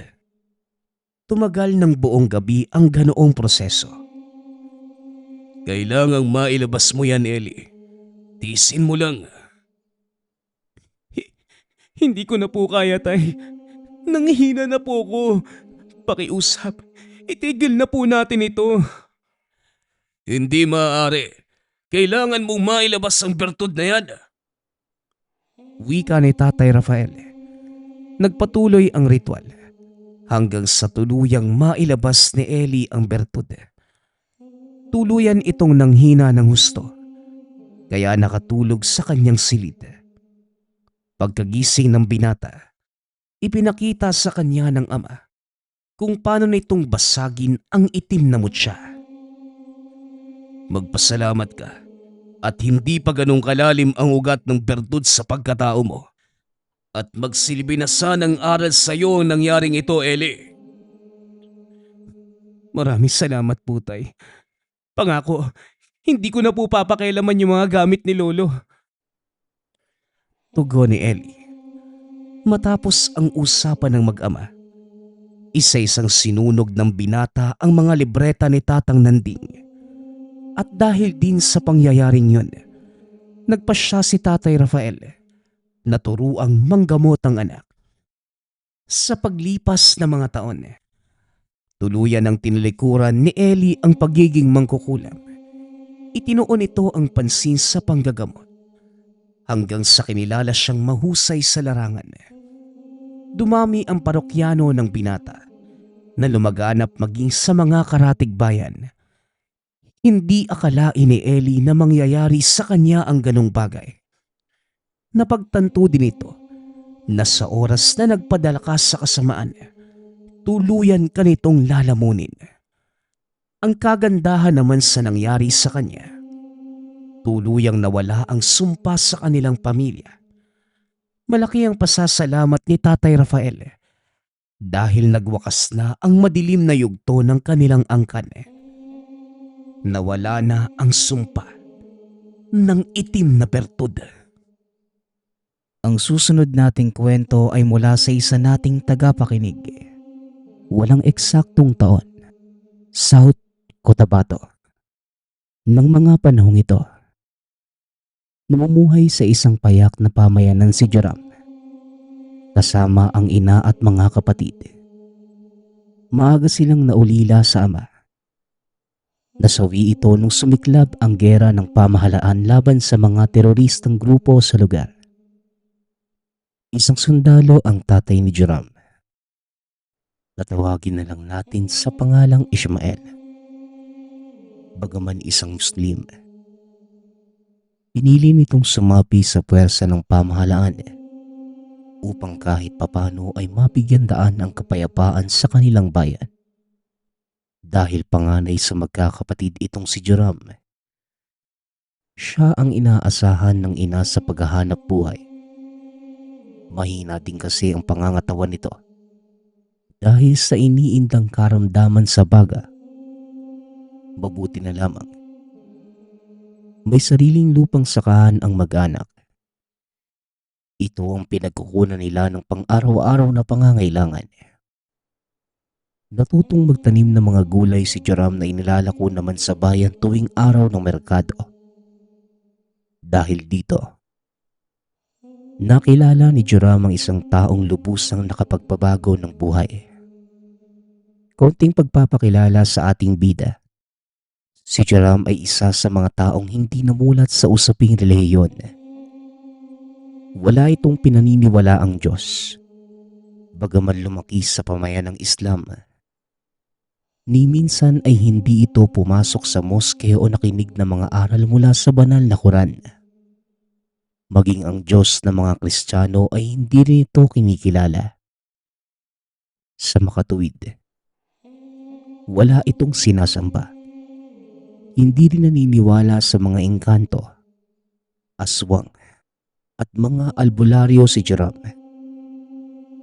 Tumagal ng buong gabi ang ganoong proseso. Kailangang mailabas mo yan, Ellie. Tiisin mo lang. Hindi ko na po kaya, Tay. Nanghihina na po ako. Pakiusap, itigil na po natin ito. Hindi maaari. Kailangan mong mailabas ang bertud na yan. Wika ni Tatay Rafael. Nagpatuloy ang ritual hanggang sa tuluyang mailabas ni Ellie ang bertud. Tuluyan itong nanghina ng husto, kaya nakatulog sa kanyang silid. Pagkagising ng binata, ipinakita sa kanya ng ama kung paano nitong basagin ang itim na mutya. Magpasalamat ka at hindi pa ganong kalalim ang ugat ng bertud sa pagkatao mo. At magsilbi na sanang aral sa iyo ang nangyaring ito, Ellie. Maraming salamat po, Tay. Pangako, hindi ko na po papakialaman yung mga gamit ni Lolo. Tugon ni Ellie. Matapos ang usapan ng mag-ama, isa-isang sinunog ng binata ang mga libreta ni Tatang Nanding. At dahil din sa pangyayaring yun, nagpasya si Tatay Rafael na turuang manggamot ang anak. Sa paglipas ng mga taon, tuluyan ng tinalikuran ni Ellie ang pagiging mangkukulam. Itinuon ito ang pansin sa panggagamot hanggang sa kinilala siyang mahusay sa larangan. Dumami ang parokyano ng binata na lumaganap maging sa mga karatig bayan. Hindi akalain ni Ellie na mangyayari sa kanya ang ganong bagay. Napagtanto din ito na sa oras na nagpadala ka sa kasamaan, tuluyan ka nitong lalamunin. Ang kagandahan naman sa nangyari sa kanya, tuluyang nawala ang sumpa sa kanilang pamilya. Malaki ang pasasalamat ni Tatay Rafael dahil nagwakas na ang madilim na yugto ng kanilang angkan. Nawala na ang sumpa ng itim na bertud. Ang susunod nating kwento ay mula sa isa nating tagapakinig. Walang eksaktong taon. South Cotabato. Nang mga panahong ito, namumuhay sa isang payak na pamayanan si Joram, kasama ang ina at mga kapatid. Maaga silang naulila sa ama. Nasawi ito nung sumiklab ang gera ng pamahalaan laban sa mga teroristang grupo sa lugar. Isang sundalo ang tatay ni Joram. Tatawagin na lang natin sa pangalang Ishmael. Bagaman isang Muslim, pinili nitong sumapi sa puwersa ng pamahalaan upang kahit papano ay mabigyan daan ang kapayapaan sa kanilang bayan. Dahil panganay sa magkakapatid itong si Joram, siya ang inaasahan ng ina sa paghahanap buhay. Mahina din kasi ang pangangatawan nito dahil sa iniindang karamdaman sa baga. Mabuti na lamang may sariling lupang sakahan ang mag-anak. Ito ang pinagkukunan nila ng pang-araw-araw na pangangailangan. Natutong magtanim ng mga gulay si Joram na inilalako naman sa bayan tuwing araw ng merkado. Dahil dito, nakilala ni Joram ang isang taong lubusang nakapagpabago ng buhay. Konting pagpapakilala sa ating bida. Si Joram ay isa sa mga taong hindi namulat sa usaping relihiyon. Wala itong pinaniniwala ang Diyos. Bagaman lumaki sa pamayan ng Islam, ni minsan ay hindi ito pumasok sa moske o nakinig ng mga aral mula sa banal na Quran. Maging ang Diyos ng mga Kristiyano ay hindi rin ito kinikilala. Sa makatuwid, wala itong sinasamba. Hindi rin naniniwala sa mga engkanto, aswang, at mga albularyo si Joram.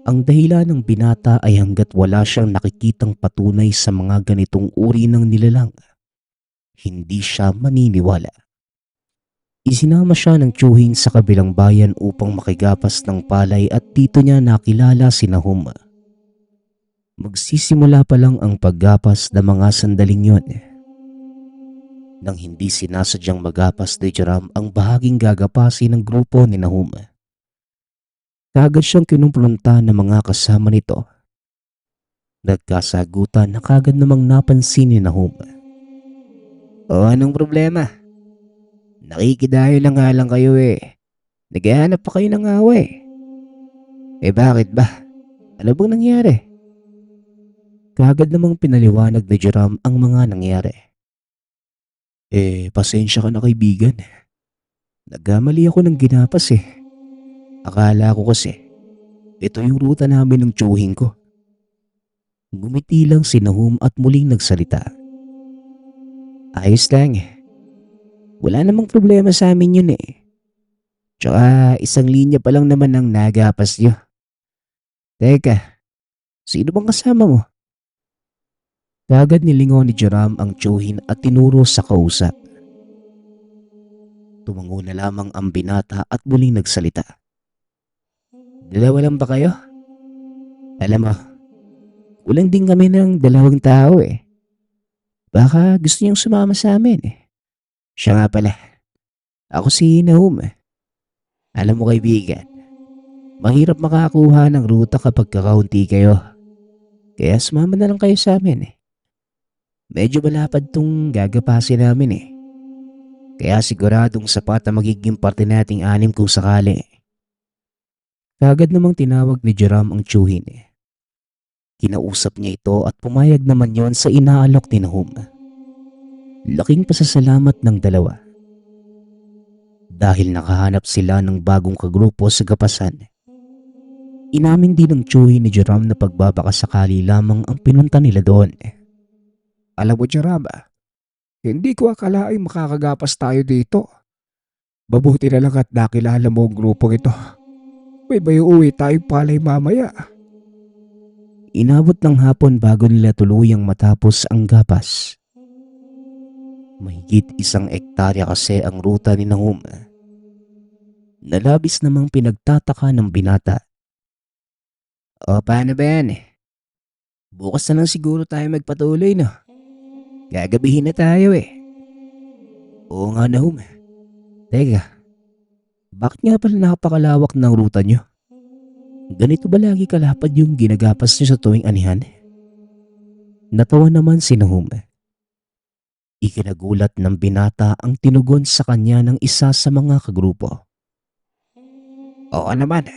Ang dahilan ng binata ay hanggat wala siyang nakikitang patunay sa mga ganitong uri ng nilalang, hindi siya maniniwala. Isinama siya ng tiyuhin sa kabilang bayan upang makigapas ng palay at dito niya nakilala si Nahum. Magsisimula pa lang ang paggapas ng mga sandaling yon nang hindi sinasadyang magapas ni Joram ang bahaging gagapasin ng grupo ni Nahum. Kagad siyang kinumpronta ng mga kasama nito. Nagkasagutan na kagad namang napansin ni Nahum. "O anong problema? Nakikidayo lang nga lang kayo eh. Naghahanap pa kayo ng away. Eh bakit ba? Ano bang nangyari?" Kagad namang pinaliwanag ni Joram ang mga nangyari. Pasensya ka na kaibigan. Nagkamali ako ng ginapas eh. Akala ko kasi ito yung ruta namin ng tiyuhin ko. Ngumiti lang si Nahum at muling nagsalita. "Ayos lang eh. Wala namang problema sa amin yun eh. Tsaka isang linya pa lang naman ang nagapas nyo. Teka, sino bang kasama mo?" Kagad nilingon ni Joram ang tiyuhin at tinuro sa kausap. Tumango na lamang ang binata at muling nagsalita. "Dalawa lang ba kayo? Alam mo, kulang din kami ng 2 tao eh. Baka gusto niyong sumama sa amin eh. Siya nga pala, ako si Nahum. Alam mo kaibigan, Mahirap makakuha ng ruta kapag kakaunti kayo. Kaya sumama na lang kayo sa amin eh. Medyo malapad tong gagapasin namin eh. Kaya siguradong sapat na magiging parte nating anim kung sakali. Kagad namang tinawag ni Joram ang tiyuhin eh. Kinausap niya ito at pumayag naman yon sa inaalok ni Nahum. Laking pasasalamat ng dalawa. Dahil nakahanap sila ng bagong kagrupo sa gapasan. Inamin din ng tiyuhin ni Joram na pagbabakasakali lamang ang pinunta nila doon. Alam mo, Jaraba, hindi ko akalaing makakagapas tayo dito. Mabuti na lang at nakilala mo ang grupong ito. May uwi tayong palay mamaya. Inabot ng hapon bago nila tuluyang matapos ang gapas. Mahigit 1 hektarya kasi ang ruta ni Nahum. Nalabis namang pinagtataka ng binata. O paano ba yan? Bukas na lang siguro tayo magpatuloy no? Gagabihin na tayo eh. Oo nga Nahum. Teka, bakit nga pala napakalawak ng ruta nyo? Ganito ba lagi kalapad yung ginagapas nyo sa tuwing anihan? Natawa naman si Nahum. Ikinagulat ng binata ang tinugon sa kanya ng isa sa mga kagrupo. Oo naman.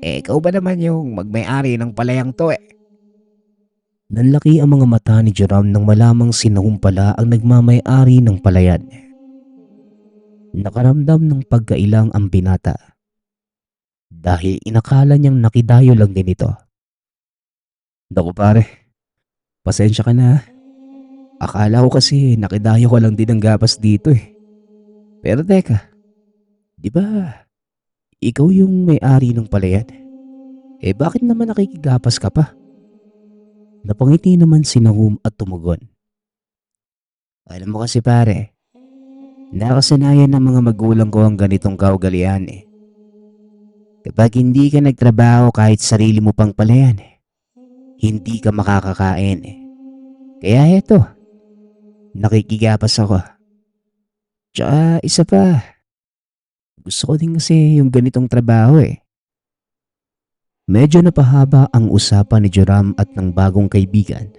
Ikaw ba naman yung magmay-ari ng palayang to eh? Nanlaki ang mga mata ni Joram nang malamang si Nahum pala ang nagmamay-ari ng palayan. Nakaramdam ng pagkailang ang binata. Dahil inakala niyang nakidayo lang din ito. Naku pare, pasensya ka na. Akala ko kasi nakidayo ko lang din ang gapas dito eh. Pero teka, di ba ikaw yung may-ari ng palayan? Eh bakit naman nakikigapas ka pa? Napangiti naman si Nahum at tumugon. Alam mo kasi pare, nakasanayan ng mga magulang ko ang ganitong kaugalian eh. Kapag hindi ka nagtrabaho kahit sarili mo pang palayan, hindi ka makakakain eh. Kaya eto, nakikigapas ako. Tsaka isa pa, gusto ko din kasi yung ganitong trabaho eh. Medyo napahaba ang usapan ni Joram at ng bagong kaibigan.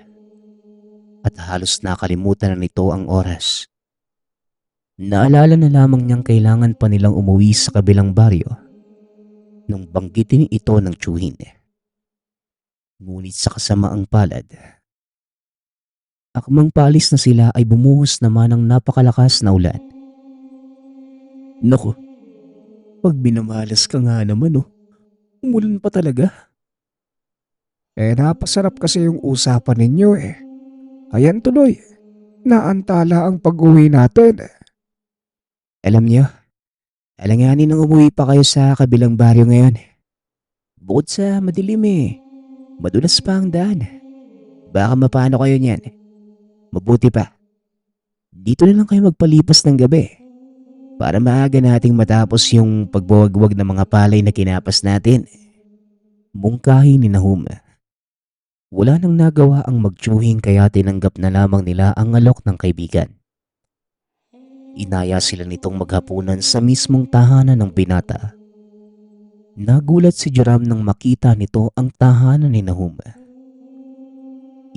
At halos nakalimutan na nito ang oras. Naalala na lamang niyang kailangan pa nilang umuwi sa kabilang baryo nung banggitin ito ng tiyuhin. Ngunit sa kasamaang palad, akmang paalis na sila ay bumuhos naman ng napakalakas na ulan. Naku, pag binamalas ka nga naman oh, umulan pa talaga. Eh napasarap kasi yung usapan ninyo eh. Ayan tuloy, naantala ang pag-uwi natin. Alam niyo, alanganin nang umuwi pa kayo sa kabilang baryo ngayon. Bukod sa madilim eh, madulas pa ang daan. Baka mapano kayo niyan. Mabuti pa, dito na lang kayo magpalipas ng gabi para maaga nating matapos yung pagbuwag-wag ng mga palay na kinapas natin. Mungkahi ni Nahum. Wala nang nagawa ang magtiyuhin kaya tinanggap na lamang nila ang alok ng kaibigan. Inaya sila nitong maghapunan sa mismong tahanan ng binata. Nagulat si Joram nang makita nito ang tahanan ni Nahum.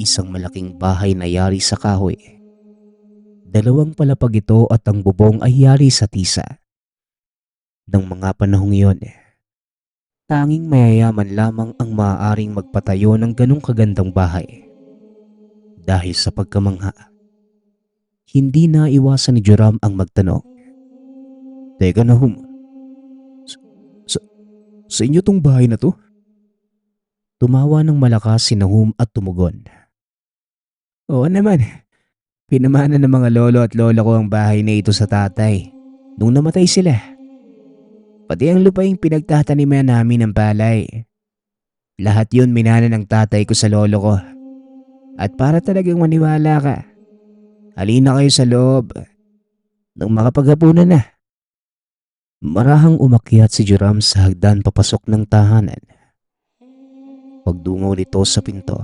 Isang malaking bahay na yari sa kahoy. 2 palapag ito at ang bubong ay yari sa tisa. Nang mga panahong iyon, tanging mayayaman lamang ang maaaring magpatayo ng ganong kagandang bahay. Dahil sa pagkamangha, hindi na iwasan ni Joram ang magtanong. Teka Nahum, sa inyo tong bahay na to? Tumawa ng malakas si Nahum at tumugon. Oo naman, pinamana ng mga lolo at lola ko ang bahay na ito sa tatay nung namatay sila. Pati ang lupaing pinagtataniman namin ng palay. Lahat yun minana ng tatay ko sa lolo ko. At para talagang maniwala ka, halina kayo sa loob nang makapaghapunan na. Marahang umakyat si Joram sa hagdan papasok ng tahanan. Pagdungaw nito sa pinto,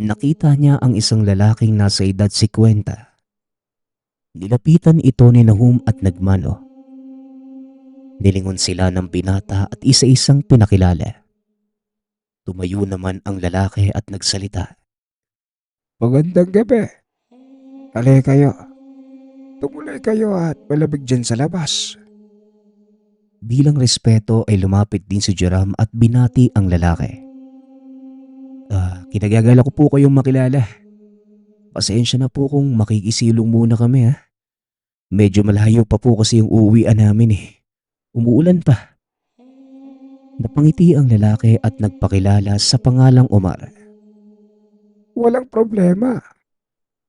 nakita niya ang isang lalaking nasa edad 50. Nilapitan ito ni Nahum at nagmano. Nilingon sila ng binata at isa-isang pinakilala. Tumayo naman ang lalaki at nagsalita. Magandang gabi. Halika kayo. Tumulay kayo at malamig dyan sa labas. Bilang respeto ay lumapit din si Joram at binati ang lalaki. Kinagagala ko po kayong makilala. Pasensya na po kung makikisilong muna kami ha. Medyo malayo pa po kasi yung uuwian namin eh. Umuulan pa. Napangiti ang lalaki at nagpakilala sa pangalang Omar. Walang problema.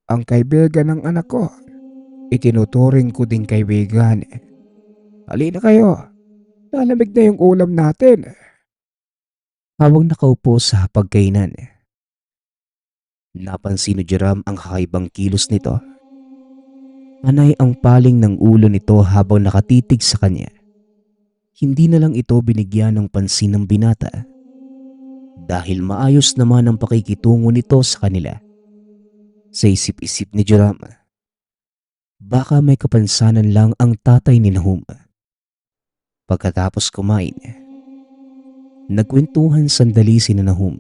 Ang kaibigan ng anak ko, itinuturing ko din kaibigan. Halina kayo. Lalamig na yung ulam natin. Habang nakaupo sa pagkainan, napansin ni Joram ang kakaibang kilos nito. Panay ang paling ng ulo nito habang nakatitig sa kanya. Hindi na lang ito binigyan ng pansin ng binata dahil maayos naman ang pakikitungo nito sa kanila. Sa isip-isip ni Joram, baka may kapansanan lang ang tatay ni Nahum. Pagkatapos kumain, nagkwentuhan sandali si Nahum.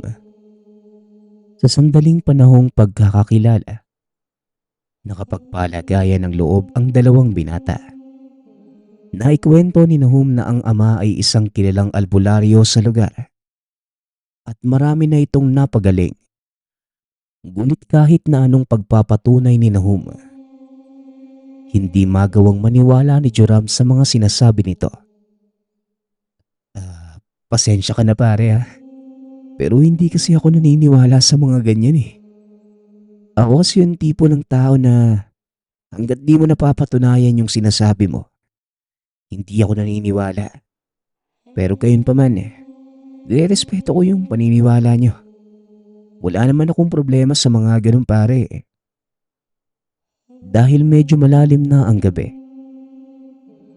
Sa sandaling panahong pagkakakilala, nakapagpalagayan ng loob ang dalawang binata. Naikwento ni Nahum na ang ama ay isang kilalang albularyo sa lugar at marami na itong napagaling. Ngunit kahit na anong pagpapatunay ni Nahum, hindi magawang maniwala ni Joram sa mga sinasabi nito. Pasensya ka na pare ha, pero hindi kasi ako naniniwala sa mga ganyan eh. Ako kasi yung tipo ng tao na hanggat di mo napapatunayan yung sinasabi mo, hindi ako naniniwala. Pero gayon pa man respeto ko yung paniniwala nyo. Wala naman akong problema sa mga ganun pare. Dahil medyo malalim na ang gabi,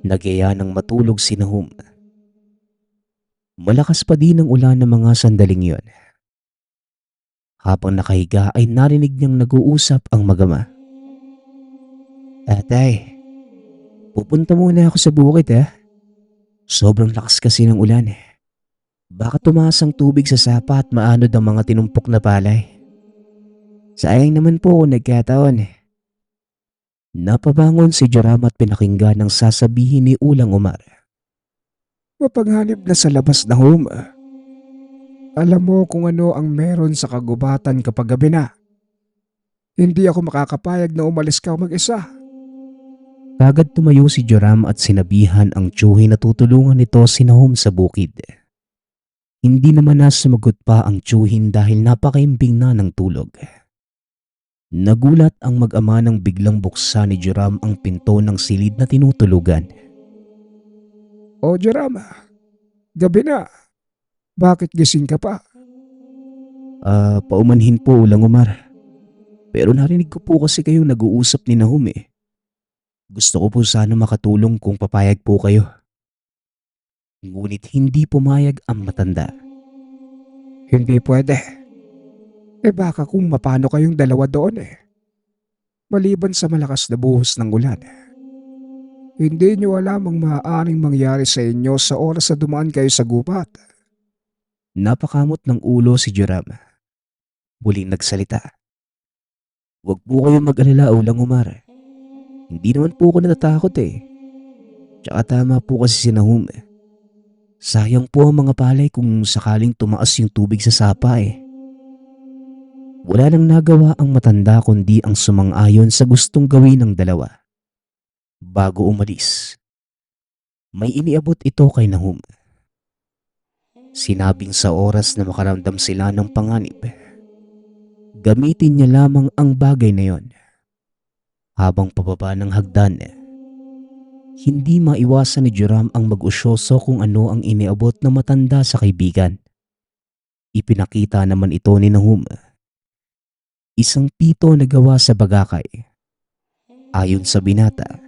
nagyaya ng matulog si Nahum. Malakas pa din ang ulan ng mga sandaling yon. Habang nakahiga ay narinig niyang nag-uusap ang mag-ama. Tatay, pupunta muna ako sa bukid ha. Sobrang lakas kasi ng ulan Baka tumaas ang tubig sa sapa at maanod ang mga tinumpok na palay. Sayang naman po kung nagkataon Napabangon si Joram at pinakinggan ang sasabihin ni Ulang Omar. Mapaghanib na sa labas na home. Alam mo kung ano ang meron sa kagubatan kapag gabi na. Hindi ako makakapayag na umalis ka mag-isa. Kagad tumayo si Joram at sinabihan ang tiyuhin na tutulungan nito si Nahum sa bukid. Hindi naman sumagot pa ang tiyuhin dahil napakaimbing na ng tulog. Nagulat ang mag-ama nang biglang buksan ni Joram ang pinto ng silid na tinutulugan. O Joram, gabi na. Bakit gising ka pa? Paumanhin po Ulang Umar. Pero narinig ko po kasi kayong nag-uusap ni Nahum Gusto ko po sana makatulong kung papayag po kayo. Ngunit hindi pumayag ang matanda. Hindi pwede. Baka kung mapano kayong dalawa doon Maliban sa malakas na buhos ng ulan. Hindi nyo alam ang maaaring mangyari sa inyo sa oras na dumaan kayo sa gubat. Napakamot ng ulo si Joram. Muling nagsalita. Huwag po kayong mag-alala Ulang Umar. Hindi naman po ako natatakot Tsaka tama po kasi si Nahum Sayang po ang mga palay kung sakaling tumaas yung tubig sa sapa Wala nang nagawa ang matanda kundi ang sumang-ayon sa gustong gawin ng dalawa. Bago umalis, may iniabot ito kay Nahum. Sinabing sa oras na makaramdam sila ng panganib, gamitin niya lamang ang bagay na yon. Habang pababa ng hagdan, hindi maiwasan ni Joram ang mag-usyoso kung ano ang iniabot ng matanda sa kaibigan. Ipinakita naman ito ni Nahum. Isang pito na gawa sa bagakay. Ayon sa binata,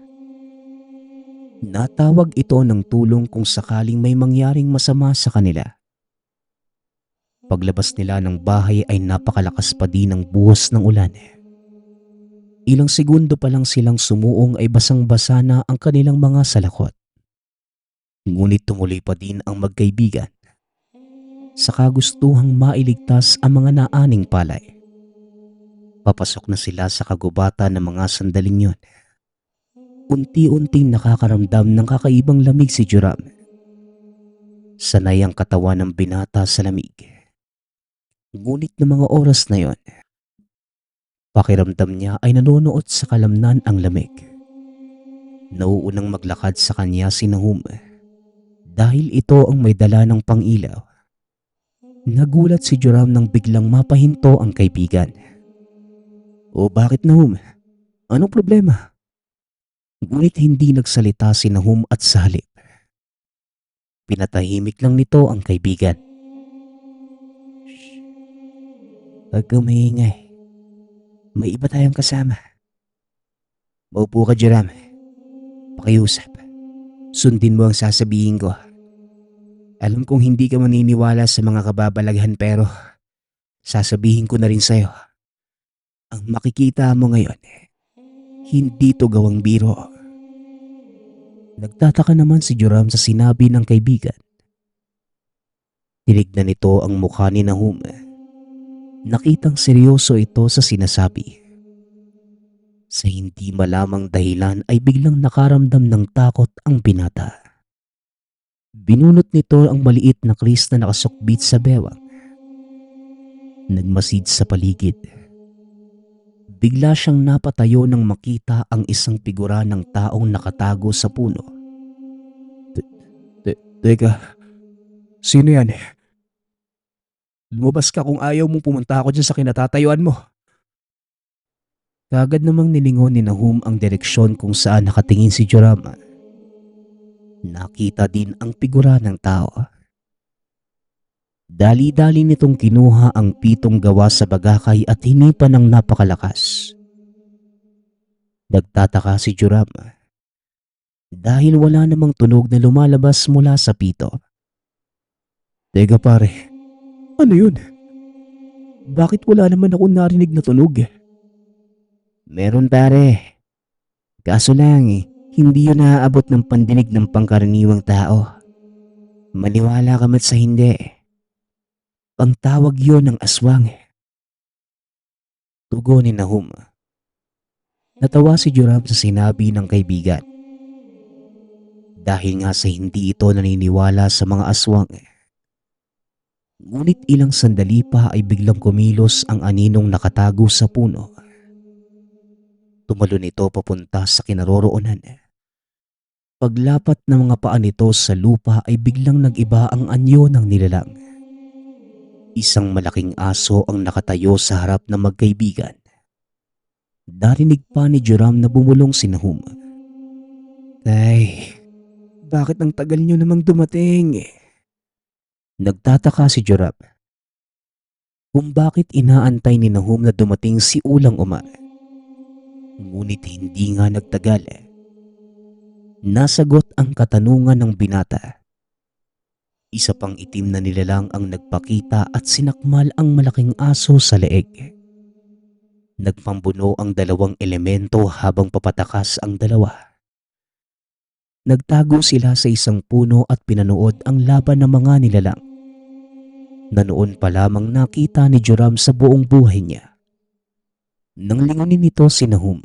natawag ito ng tulong kung sakaling may mangyaring masama sa kanila. Paglabas nila ng bahay ay napakalakas pa din ng buhos ng ulan. Ilang segundo pa lang silang sumuong ay basang-basa na ang kanilang mga salakot. Ngunit tumuloy pa din ang magkaibigan sa kagustuhang mailigtas ang mga naaning palay. Papasok na sila sa kagubatan ng mga sandaling yun. Unti-unting nakakaramdam ng kakaibang lamig si Joram. Sanay ang katawan ng binata sa lamig. Ngunit ng mga oras na yon, pakiramdam niya ay nanonood sa kalamnan ang lamig. Nauunang maglakad sa kanya si Nahum dahil ito ang may dala ng pangilaw. Nagulat si Joram nang biglang mapahinto ang kaibigan. "O bakit, Nahum? Anong problema?" Ngunit hindi nagsalita si Nahum at sa halip, pinatahimik lang nito ang kaibigan. "Shh, huwag kang maingay. May iba tayong kasama. Maupo ka, Joram. Pakiusap. Sundin mo ang sasabihin ko. Alam kong hindi ka maniniwala sa mga kababalaghan pero sasabihin ko na rin sa'yo. Ang makikita mo ngayon, hindi to gawang biro." Nagtataka naman si Joram sa sinabi ng kaibigan. Tinignan nito ang mukha ni Nahum. Nakitang seryoso ito sa sinasabi. Sa hindi malamang dahilan ay biglang nakaramdam ng takot ang binata. Binunot nito ang maliit na kris na nakasukbit sa bewang. Nagmasid sa paligid. Bigla siyang napatayo nang makita ang isang figura ng taong nakatago sa puno. Teka, sino yan? Lumabas ka kung ayaw mong pumunta ako dyan sa kinatatayuan mo. Kagad namang nilingon ni Nahum ang direksyon kung saan nakatingin si Joram. Nakita din ang figura ng tao. Dali-dali nitong kinuha ang pitong gawa sa bagakay at hinipa ng napakalakas. Nagtataka si Joram dahil wala namang tunog na lumalabas mula sa pito. Teka pare, ano yun? Bakit wala naman ako narinig na tunog? Meron pare. Kaso lang hindi yun naaabot ng pandinig ng pangkaraniwang tao. Maniwala ka mat sa hindi. Ang tawag yun ng aswang. Tugon ni Nahum. Natawa si Joram sa sinabi ng kaibigan. Dahil nga sa hindi ito naniniwala sa mga aswang. Ngunit ilang sandali pa ay biglang kumilos ang aninong nakatago sa puno. Tumalon ito papunta sa kinaroroonan. Paglapat ng mga paa nito sa lupa ay biglang nag-iba ang anyo ng nilalang. Isang malaking aso ang nakatayo sa harap ng magkaibigan. Narinig pa ni Joram na bumulong si Nahum. Ay, bakit ang tagal nyo namang dumating? Nagtataka si Joram kung bakit inaantay ni Nahum na dumating si Ulang Umar. Ngunit hindi nga nagtagal. Nasagot ang katanungan ng binata. Isa pang itim na nilalang ang nagpakita at sinakmal ang malaking aso sa leeg. Nagpambuno ang dalawang elemento habang papatakas ang dalawa. Nagtago sila sa isang puno at pinanood ang laban ng mga nilalang. Na noon pa lamang nakita ni Joram sa buong buhay niya. Nang lingunin nito si Nahum,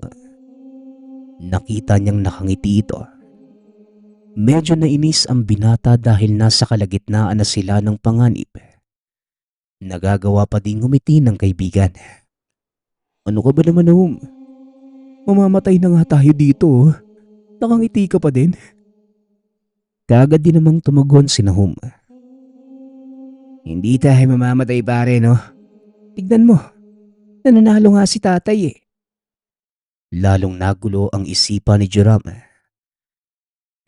nakita niyang nakangiti ito. Medyo nainis ang binata dahil nasa kalagitnaan na sila ng panganib. Nagagawa pa ding ngumiti ng kaibigan. Ano ka ba naman, Nahum? Mamamatay na nga tayo dito. Nakangiti ka pa din. Kagad din namang tumugon si Nahum. Hindi tayo mamamatay pare, no? Tignan mo, nananalo nga si tatay eh. Lalong nagulo ang isipan ni Joram.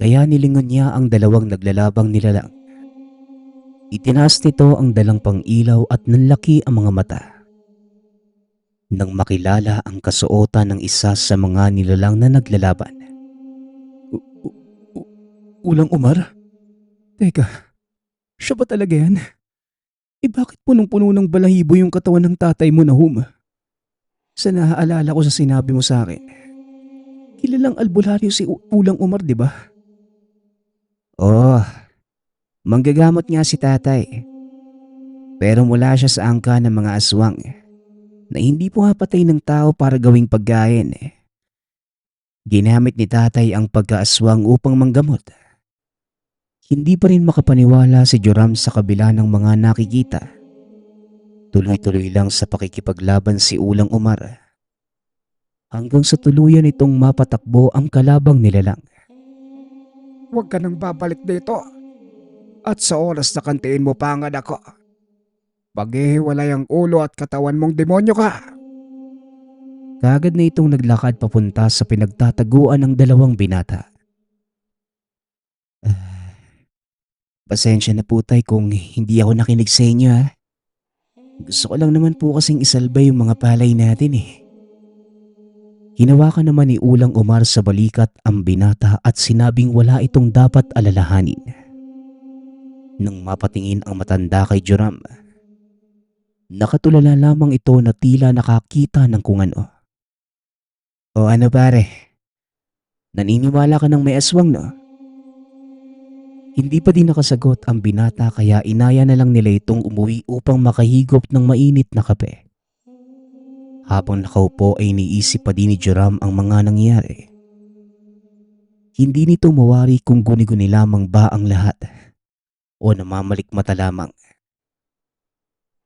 Kaya nilingon niya ang dalawang naglalabang nilalang. Itinaas nito ang dalang pang-ilaw at nanlaki ang mga mata. Nang makilala ang kasuotan ng isa sa mga nilalang na naglalaban. Ulang Umar? Teka, siya ba talaga yan? Bakit punong-puno ng balahibo yung katawan ng tatay mo, Nahum? Sa naaalala ko sa sinabi mo sa akin, kilalang albularyo si Ulang Umar, di ba? Oo, manggagamot nga si tatay. Pero mula siya sa angka ng mga aswang na hindi pumapatay ng tao para gawing pagkain. Ginamit ni tatay ang pagkaaswang upang manggamot. Hindi pa rin makapaniwala si Joram sa kabila ng mga nakikita. Tuloy-tuloy lang sa pakikipaglaban si Ulang Umar. Hanggang sa tuluyan itong mapatakbo ang kalabang nilalang. Huwag ka nang babalik dito. At sa oras na kantiin mo pa ang anak ko, paghihiwalay ang ulo at katawan mong demonyo ka. Kaagad na itong naglakad papunta sa pinagtataguan ng dalawang binata. Pasensya na po tay kung hindi ako nakinig sa inyo ha. Gusto ko lang naman po kasing isalba yung mga palay natin eh. Hinawakan naman ni Ulang Umar sa balikat ang binata at sinabing wala itong dapat alalahanin. Nang mapatingin ang matanda kay Joram, nakatulala lamang ito na tila nakakita ng kung ano. O ano pare? Naniniwala ka ng may aswang no? Hindi pa din nakasagot ang binata kaya inaya na lang nila itong umuwi upang makahigop ng mainit na kape. Habang nakaupo ay iniisip pa din ni Joram ang mga nangyari. Hindi nito mawari kung guni-guni lamang ba ang lahat o namamalikmata lamang.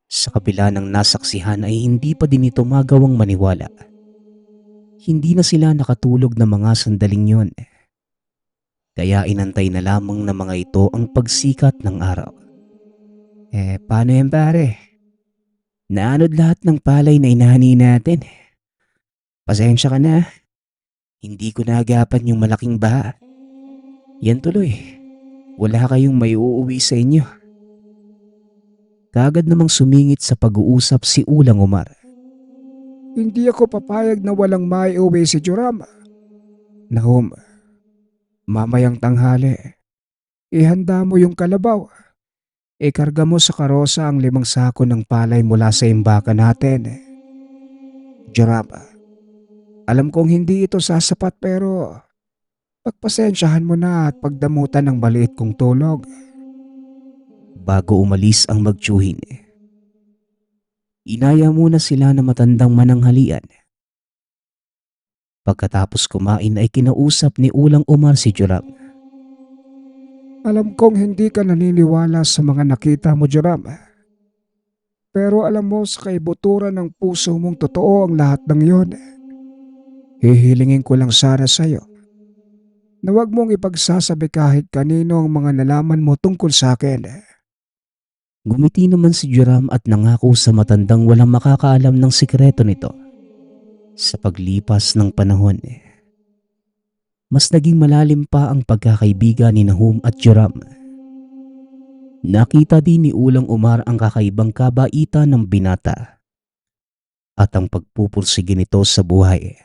Sa kabila ng nasaksihan ay hindi pa din ito magawang maniwala. Hindi na sila nakatulog na mga sandaling yon. Kaya inantay na lamang ng mga ito ang pagsikat ng araw. Paano yan pare? Naanod lahat ng palay na inahani natin. Pasensya ka na. Hindi ko naagapan yung malaking baha. Yan tuloy. Wala kayong may uuwi sa inyo. Kaagad namang sumingit sa pag-uusap si Ulang Umar. Hindi ako papayag na walang maiuwi si Joram. Nahum, mamayang tanghali, ihanda mo yung kalabaw. Ikarga mo sa karosa ang 5 sako ng palay mula sa imbakan natin. Joram, alam kong hindi ito sasapat pero pagpasensyahan mo na at pagdamutan ng maliit kong tulog. Bago umalis ang magtiyuhin, inaya muna sila na matandang mananghalian. Pagkatapos kumain ay kinausap ni Ulang Umar si Joram. Alam kong hindi ka naniniwala sa mga nakita mo, Joram. Pero alam mo sa kaibuturan ng puso mong totoo ang lahat ng yon. Hihilingin ko lang sana sa'yo na huwag mong ipagsasabi kahit kanino ang mga nalaman mo tungkol sa akin. Gumiti naman si Joram at nangako sa matandang walang makakaalam ng sikreto nito. Sa paglipas ng panahon, mas naging malalim pa ang pagkakaibigan ni Nahum at Joram. Nakita din ni Ulang Umar ang kakaibang kabaitan ng binata at ang pagpupursige nito sa buhay.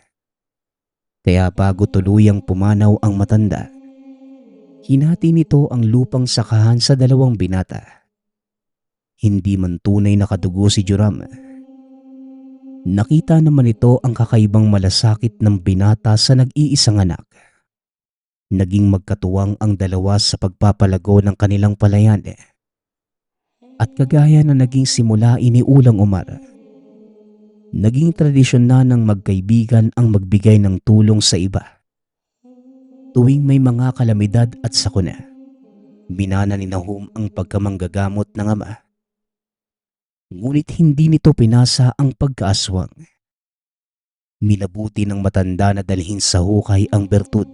Kaya bago tuluyang pumanaw ang matanda, hinati nito ang lupang sakahan sa 2 binata. Hindi man tunay na kadugo si Joram. Nakita naman ito ang kakaibang malasakit ng binata sa nag-iisang anak. Naging magkatuwang ang dalawa sa pagpapalago ng kanilang palayan. At kagaya na naging simula ni Ulang Umar, naging tradisyon na ng magkaibigan ang magbigay ng tulong sa iba. Tuwing may mga kalamidad at sakuna, binana ni Nahum ang pagkamanggagamot ng ama. Ngunit hindi nito pinasa ang pagkaaswang. Minabuti ng matanda na dalhin sa hukay ang bertud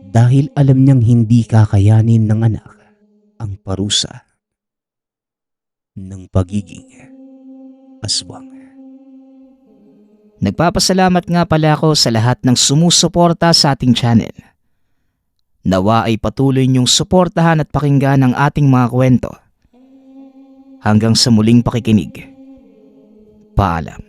dahil alam niyang hindi kakayanin ng anak ang parusa ng pagiging aswang. Nagpapasalamat nga pala ako sa lahat ng sumusuporta sa ating channel. Nawa ay patuloy niyong suportahan at pakinggan ang ating mga kwento. Hanggang sa muling pakikinig. Paalam.